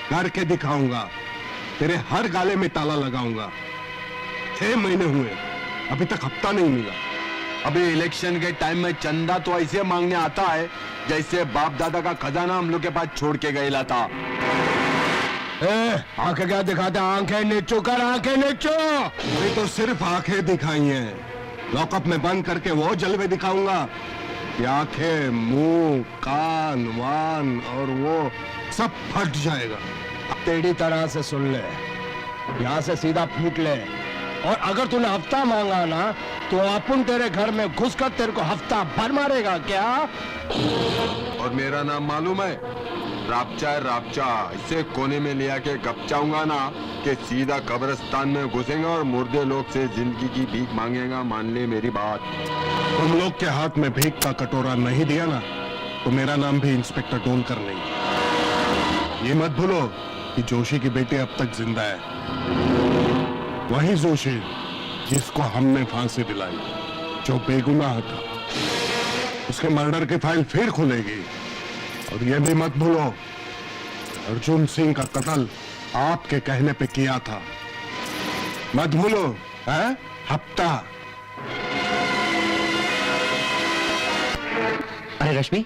[SPEAKER 3] करके दिखाऊंगा। तेरे हर गाले में ताला लगाऊंगा। 6 महीने हुए, अभी तक हफ्ता नहीं मिला।
[SPEAKER 8] अभी इलेक्शन के टाइम में चंदा तो ऐसे मांगने आता है जैसे बाप दादा का खजाना हम लोग के पास छोड़ के गए था।
[SPEAKER 4] आंखें क्या दिखाते? आंखें नीचो कर, आंखें नीचो।
[SPEAKER 3] अभी तो सिर्फ आंखें दिखाई हैं। लॉकअप में बंद करके वो जलवे दिखाऊंगा कि आंखें, मुंह, कान, वान और वो सब फट जाएगा।
[SPEAKER 4] तेरी तरह से सुन ले, यहाँ से सीधा फूट ले। और अगर तूने हफ्ता मांगा ना तो अपन तेरे घर में घुसकर तेरे को हफ्ता भर मारेगा क्या?
[SPEAKER 8] और मेरा नाम मालूम है? रापचा है रापचा। इसे कोने में ले आके गपचाऊंगा ना कि सीधा कब्रिस्तान में घुसेगा और मुर्दे लोग से जिंदगी की भीख मांगेगा। मान ले मेरी बात।
[SPEAKER 3] तुम लोग के हाथ में भीख का कटोरा नहीं दिया ना तो मेरा नाम भी इंस्पेक्टर डोलकर नहीं। ये मत भूलो कि जोशी की बेटी अब तक जिंदा है। वही जोशी जिसको हमने फांसी दिलाई, जो बेगुनाह था। उसके मर्डर की फाइल फिर खुलेगी। और ये भी मत भूलो, अर्जुन सिंह का कत्ल आपके कहने पे किया था। मत भूलो, हैं? हफ्ता
[SPEAKER 7] अरे रश्मि,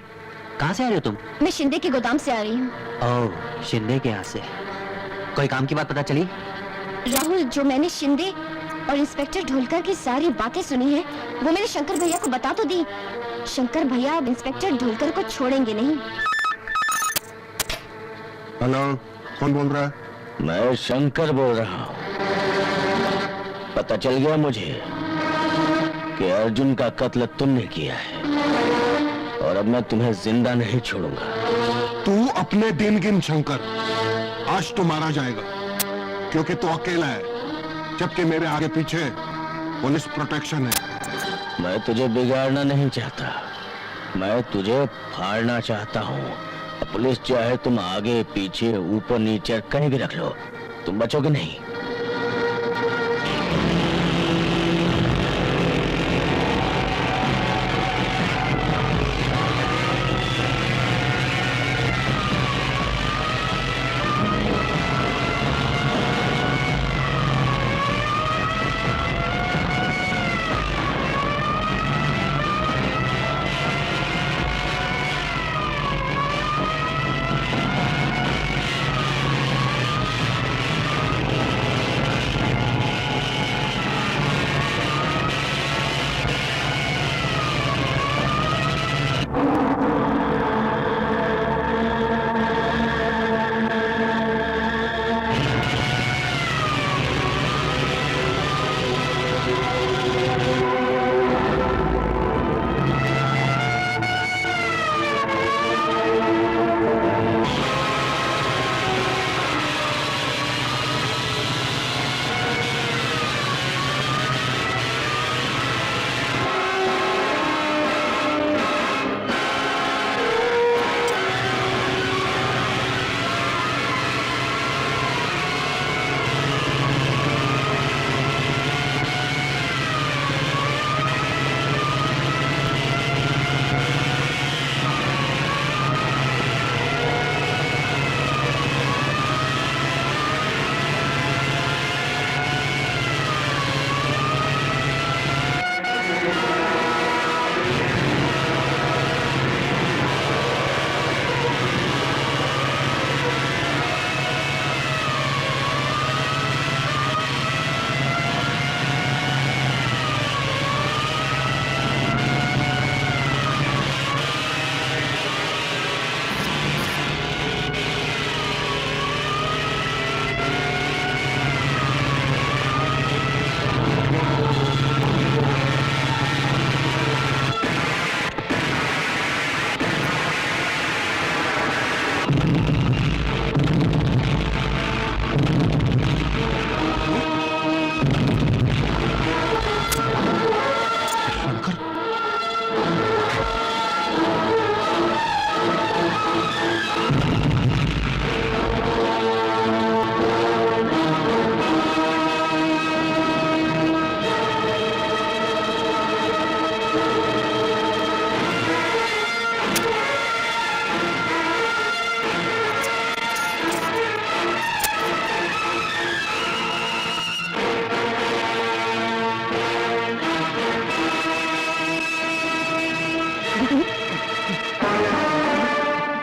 [SPEAKER 7] कहाँ से आ रही हो तुम?
[SPEAKER 6] मैं शिंदे के गोदाम से आ रही हूँ।
[SPEAKER 7] ओह, शिंदे के यहाँ से। कोई काम की बात पता चली?
[SPEAKER 6] राहुल, जो मैंने शिंदे और इंस्पेक्टर ढोलकर की सारी बातें सुनी है, वो मैंने शंकर भैया को बता तो दी। शंकर भैया अब इंस्पेक्टर ढोलकर को छोड़ेंगे नहीं।
[SPEAKER 3] हेलो, कौन बोल रहा है?
[SPEAKER 2] मैं शंकर बोल रहा हूँ। पता चल गया मुझे कि अर्जुन का कत्ल तुमने किया है, और अब मैं तुम्हें जिंदा नहीं छोड़ूंगा।
[SPEAKER 3] तू अपने दिन गिन शंकर, आज तो मारा जाएगा, क्योंकि तू अकेला है, जबकि मेरे आगे पीछे पुलिस प्रोटेक्शन है।
[SPEAKER 2] मैं तुझे बिगाड़ना नहीं चाहता, मैं तुझे फाड़ना चाहता हूँ। पुलिस चाहे तुम आगे पीछे ऊपर नीचे कहीं भी रख लो, तुम बचोगे नहीं।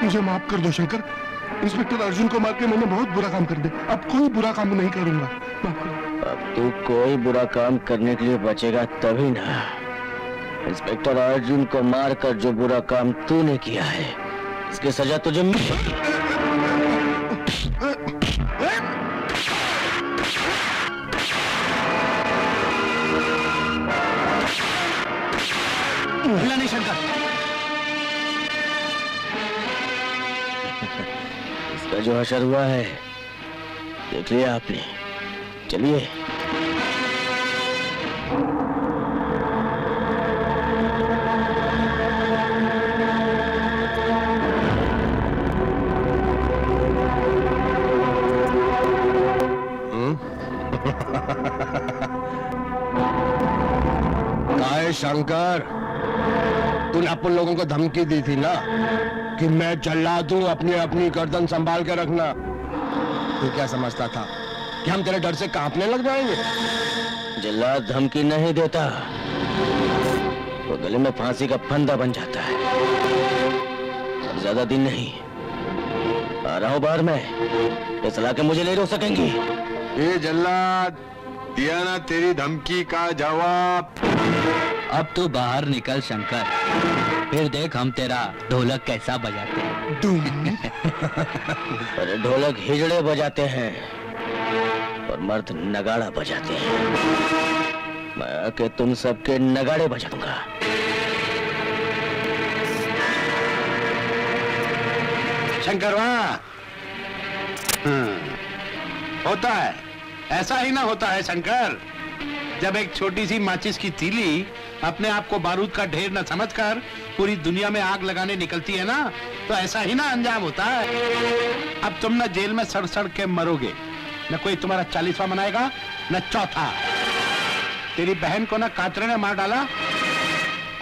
[SPEAKER 3] मुझे माफ कर दो शंकर, इंस्पेक्टर अर्जुन को मार के मैंने बहुत बुरा काम कर दिया। अब कोई बुरा काम नहीं करूंगा, माफ करो।
[SPEAKER 2] अब तू कोई बुरा काम करने के लिए बचेगा तभी ना। इंस्पेक्टर अर्जुन को मारकर जो बुरा काम तूने किया है, इसकी सजा तुझे
[SPEAKER 7] नहीं शंकर।
[SPEAKER 2] इसका जो असर हुआ है देख लिया आपने। चलिए।
[SPEAKER 4] काहे शंकर, तूने अपन लोगों को धमकी दी थी ना कि मैं जल्ला दूं, अपनी गर्दन संभाल के रखना। तू क्या समझता था कि हम तेरे डर से कांपने लग जाएंगे?
[SPEAKER 2] जल्लाद धमकी नहीं देता, वो गले में फांसी का फंदा बन जाता है। ज्यादा दिन नहीं, आ रहा हूं बाहर में, इसला के मुझे नहीं रोक सकेंगी।
[SPEAKER 8] ये जल्लाद, दिया ना तेरी धमकी का जवाब।
[SPEAKER 7] अब तू बाहर निकल शंकर, फिर देख हम तेरा ढोलक कैसा बजाते हैं।
[SPEAKER 2] अरे ढोलक हिजड़े बजाते हैं और मर्द नगाड़ा बजाते हैं। मैं आके तुम सबके नगाड़े बजाऊंगा।
[SPEAKER 5] शंकरवा, होता है, ऐसा ही ना होता है शंकर। जब एक छोटी सी माचिस की तीली अपने आप को बारूद का ढेर न समझकर पूरी दुनिया में आग लगाने निकलती है ना, तो ऐसा ही ना अंजाम होता है। अब तुम न जेल में सड़ सड़ के मरोगे, न कोई तुम्हारा 40वां मनाएगा, न चौथा। तेरी बहन को ना कातरे ने मार डाला,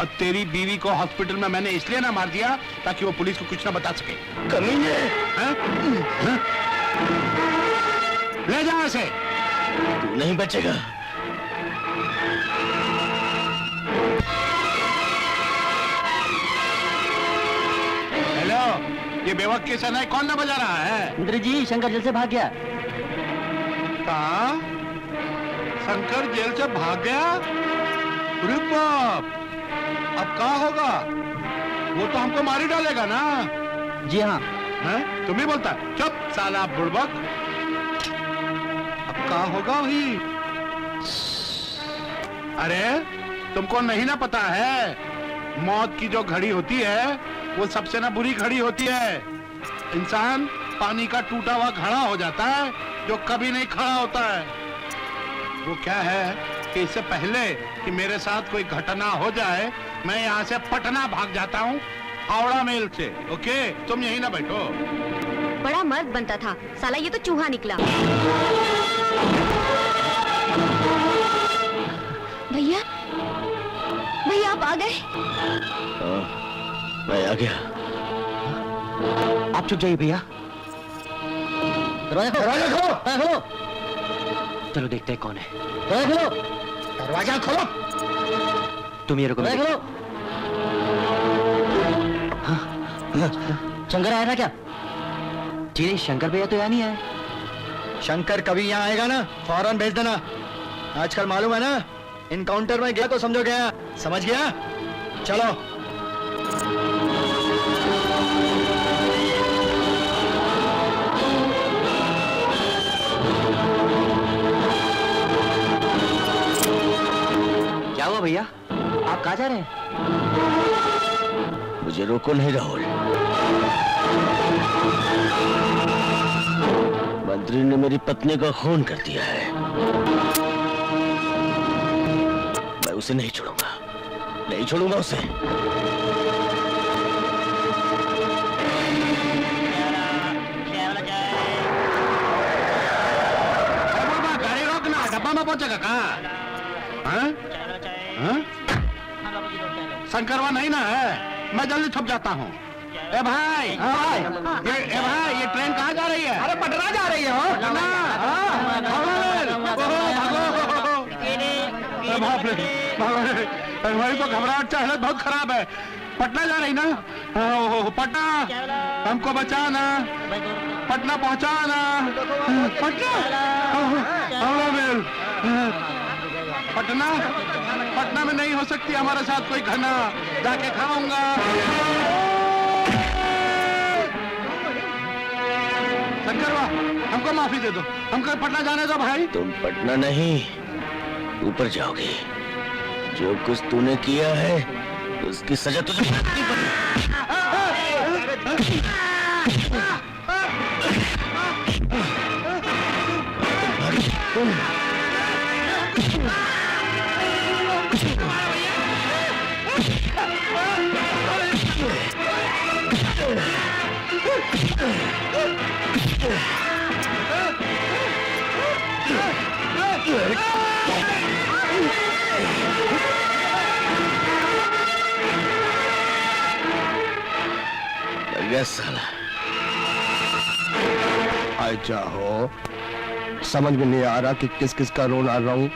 [SPEAKER 5] और तेरी बीवी को हॉस्पिटल में मैंने इसलिए ना मार दिया ताकि वो पुलिस को कुछ ना बता सके।
[SPEAKER 2] कमीने!
[SPEAKER 5] ले जाओ इसे।
[SPEAKER 2] तू नहीं बचेगा।
[SPEAKER 5] हेलो, ये बेवक के सनाई कौन ना बजा रहा है?
[SPEAKER 7] इंद्र जी, शंकर जेल से भाग गया।
[SPEAKER 5] कहाँ? शंकर जेल से भाग गया? अरे बाप, अब क्या होगा? वो तो हमको मार ही डालेगा ना।
[SPEAKER 7] जी हाँ।
[SPEAKER 5] हैं? तुम ही बोलता है? चुप साला बुड़बक। अब क्या होगा वही? अरे तुमको नहीं ना पता है, मौत की जो घड़ी होती है वो सबसे ना बुरी घड़ी होती है। इंसान पानी का टूटा हुआ घड़ा हो जाता है जो कभी नहीं खड़ा होता है। वो क्या है कि इससे पहले कि मेरे साथ कोई घटना हो जाए, मैं यहाँ से पटना भाग जाता हूँ, हावड़ा मेल से। ओके, तुम यहीं ना बैठो।
[SPEAKER 6] बड़ा मर्द बनता था, साला ये तो चूहा निकला। भैया, भैया आप आ गए?
[SPEAKER 2] मैं आ गया।
[SPEAKER 7] आप चुप जाइए भैया। दरवाजा खोलो। चलो देखते हैं कौन है।
[SPEAKER 9] दरवाजा खोलो।
[SPEAKER 7] तुम ये रुको। शंकर आया था क्या? जी नहीं, शंकर भैया तो यहाँ नहीं आए।
[SPEAKER 9] शंकर कभी यहाँ आएगा ना, फौरन भेज देना। आजकल मालूम है ना, इनकाउंटर में गया तो समझो गया। समझ गया? चलो।
[SPEAKER 7] क्या हुआ भैया, आप कहाँ जा रहे हैं?
[SPEAKER 2] मुझे रोको नहीं राहुल। मंत्री ने मेरी पत्नी का खून कर दिया है, मैं उसे नहीं छोड़ूंगा, नहीं छोड़ूंगा उसे।
[SPEAKER 5] गाड़ी रोकना, डब्बा में पहुंचेगा कहाँ? शंकरवा नहीं ना है, मैं जल्दी छुप जाता हूँ। ए भाई, ये ट्रेन कहाँ जा रही है?
[SPEAKER 9] अरे पटना जा रही है।
[SPEAKER 5] बाप रे, भाई तो घबराहट से हालत बहुत खराब है। पटना जा रही ना? पटना, हमको बचाना, पटना पहुंचाना, पटना, पटना, पटना में नहीं हो सकती हमारे साथ कोई घटना, जाके खाऊंगा। शंकरवा, हमको माफी दे दो, हमको पटना जाने दो भाई।
[SPEAKER 2] तुम पटना नहीं, ऊपर जाओगे। जो कुछ तूने किया है उसकी सजा तुझे भुगतनी पड़ेगी। साला
[SPEAKER 4] अच्छा हो, समझ में नहीं आ रहा कि किस किस का रोना आ रहा हूं।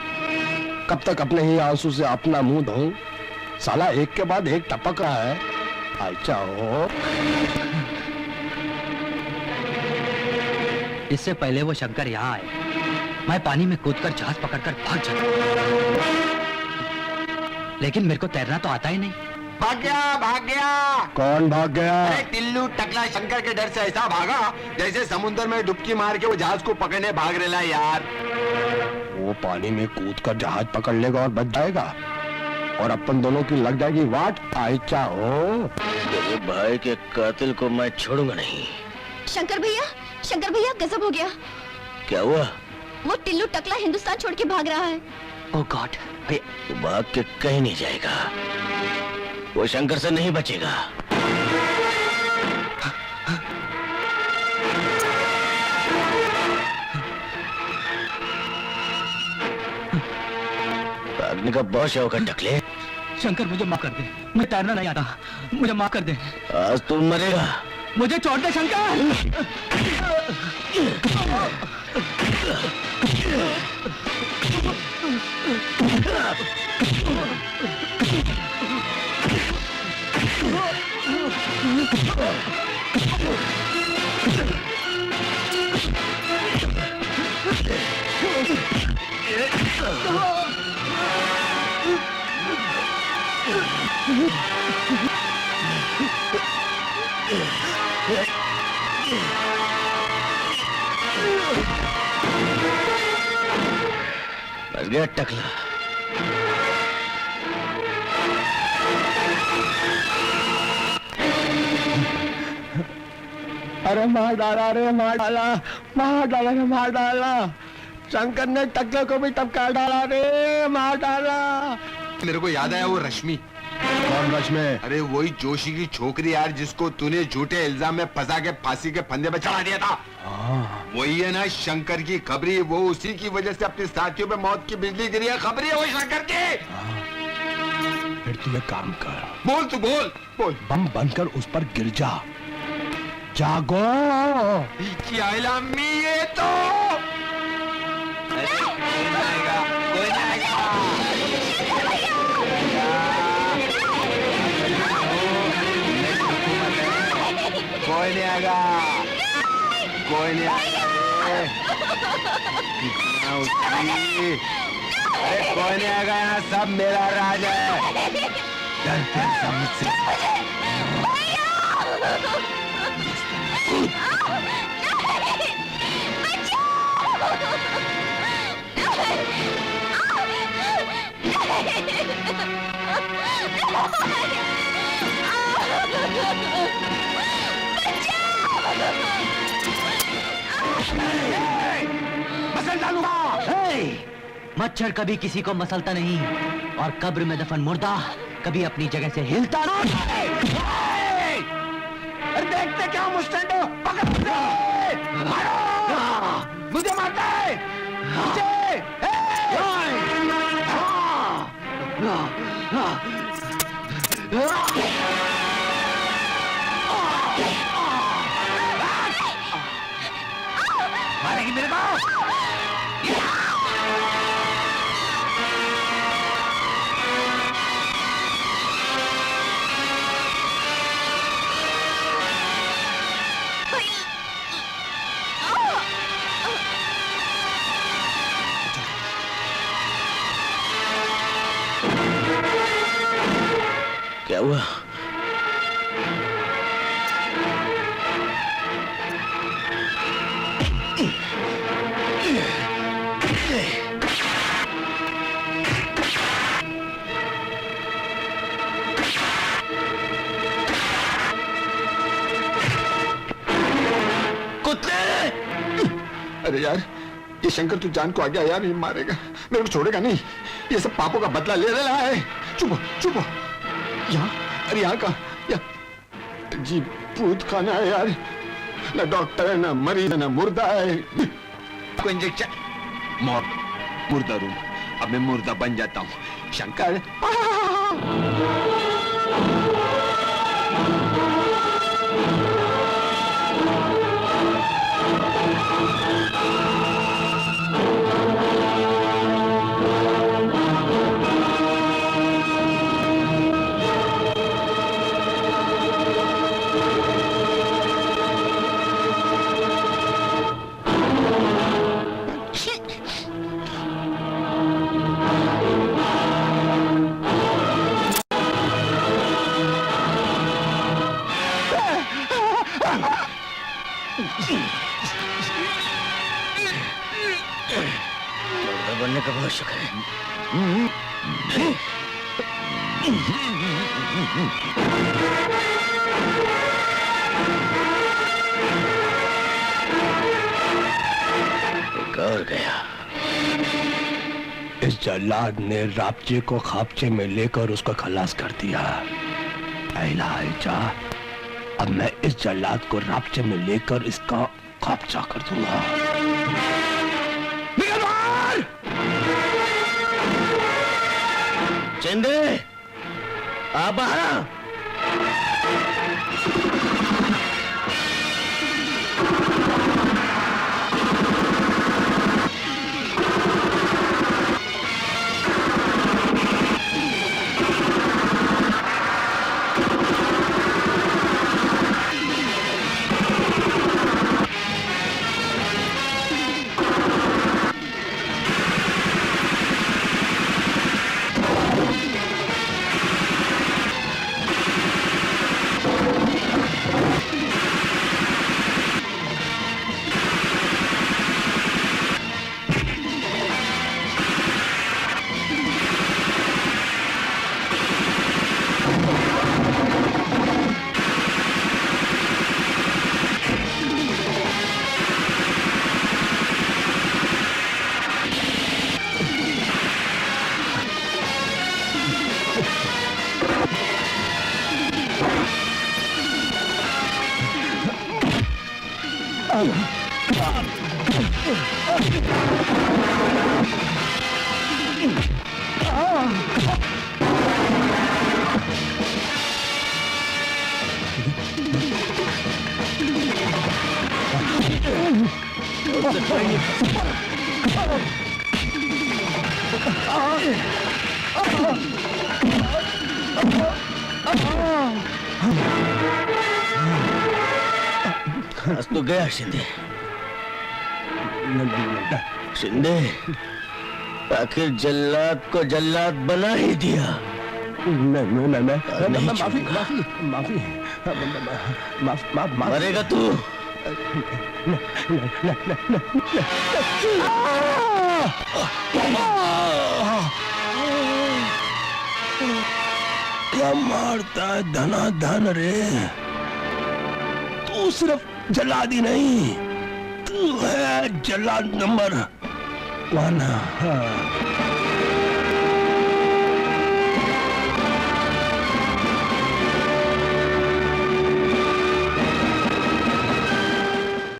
[SPEAKER 4] कब तक अपने ही आंसू से अपना मुंह धोऊं? साला एक के बाद एक टपक रहा है। अच्छा हो।
[SPEAKER 7] इससे पहले वो शंकर यहाँ आए, मैं पानी में कूदकर जहाज पकड़कर भाग जाता, लेकिन मेरे को तैरना तो आता ही नहीं।
[SPEAKER 8] भाग गया, भाग गया।
[SPEAKER 4] कौन भाग गया?
[SPEAKER 8] अरे टिल्लू टकला शंकर के डर से ऐसा भागा जैसे समुद्र में डुबकी मार के वो जहाज को पकड़ने भाग रहा यार।
[SPEAKER 4] वो पानी में कूदकर जहाज पकड़ लेगा और बच जाएगा, और अपन दोनों की लग जाएगी वाट। आइचा हो,
[SPEAKER 2] मेरे भाई के कातिल को मैं छोड़ूंगा नहीं।
[SPEAKER 6] शंकर भैया गजब हो गया।
[SPEAKER 2] क्या हुआ?
[SPEAKER 6] वो टिल्लू टकला हिंदुस्तान छोड़ के भाग रहा है।
[SPEAKER 7] ओह गॉड,
[SPEAKER 2] वो भाग के कहीं नहीं जाएगा, वो शंकर से नहीं बचेगा। भागने का बहुत शौक है टकले।
[SPEAKER 7] शंकर मुझे माफ कर दे, मुझे तैरना नहीं आता, मुझे माफ कर दे।
[SPEAKER 2] आज तू मरेगा।
[SPEAKER 7] मुझे छोड़ दे शंकर।
[SPEAKER 2] बच गया टकला।
[SPEAKER 4] अरे मार डाला रे, मार डाला, मार डाला रे, मार डाला। शंकर ने टकले को भी टपका डाला रे, मार डाला।
[SPEAKER 8] मेरे को याद आया वो रश्मि।
[SPEAKER 4] कौन रश्मि?
[SPEAKER 8] अरे वही जोशी की छोकरी यार, जिसको तूने झूठे इल्जाम में फंसा के फांसी के फंदे पे चढ़ा दिया था। वही है ना शंकर की खबरी। वो उसी की वजह से अपने साथियों पे मौत की बिजली गिरी है। खबरी है वो शंकर की।
[SPEAKER 4] फिर तू एक काम कर,
[SPEAKER 8] बोल, तू बोल बोल।
[SPEAKER 4] बम बनकर उस पर गिर जा। जागो।
[SPEAKER 8] क्या इलामी ये तो। कोई नहीं आएगा। कोई नहीं आएगा, कोई नहीं आएगा। अरे कोई नहीं आएगा, यहाँ सब मेरा राज है। डरते हैं सब मुझसे।
[SPEAKER 7] मच्छर कभी किसी को मसलता नहीं, और कब्र में दफन मुर्दा कभी अपनी जगह से हिलता नहीं।
[SPEAKER 8] देखते क्या मुस्टैंड हो? पकड़ मारो। मुझे मारता है, मुझे। मारेगी मेरे को?
[SPEAKER 2] क्या हुआ?
[SPEAKER 8] अरे यार, ये शंकर तू जान को आ गया यार, ये मारेगा, मेरे को छोड़ेगा नहीं। ये सब पापों का बदला ले रहा है। चुप हो, चुप हो। यहाँ, अरे यहाँ का जी भूत खाना है यार। ना डॉक्टर है, ना मरीज है, ना मुर्दा है। कोई इंजेक्शन। मुर्दा रूम। अब मैं मुर्दा बन जाता हूँ। शंकर
[SPEAKER 2] मुर्दा बनने का बहुत शुक्र है। एक और गया।
[SPEAKER 4] इस जल्लाद ने रापचे को खापचे में लेकर उसका खलास कर दिया। जा, अब मैं इस जल्लाद को रापचे में लेकर इसका खापचा कर दूंगा।
[SPEAKER 2] चंदे, आ बाहर। आज तो गया शिंदे। शिंदे, आखिर जल्लाद को जल्लाद बना ही दिया।
[SPEAKER 4] माफी
[SPEAKER 2] मरेगा तू।
[SPEAKER 4] क्या मारता है धनाधन रे। तू सिर्फ जल्लाद ही नहीं, तू है जल्लाद नंबर 1।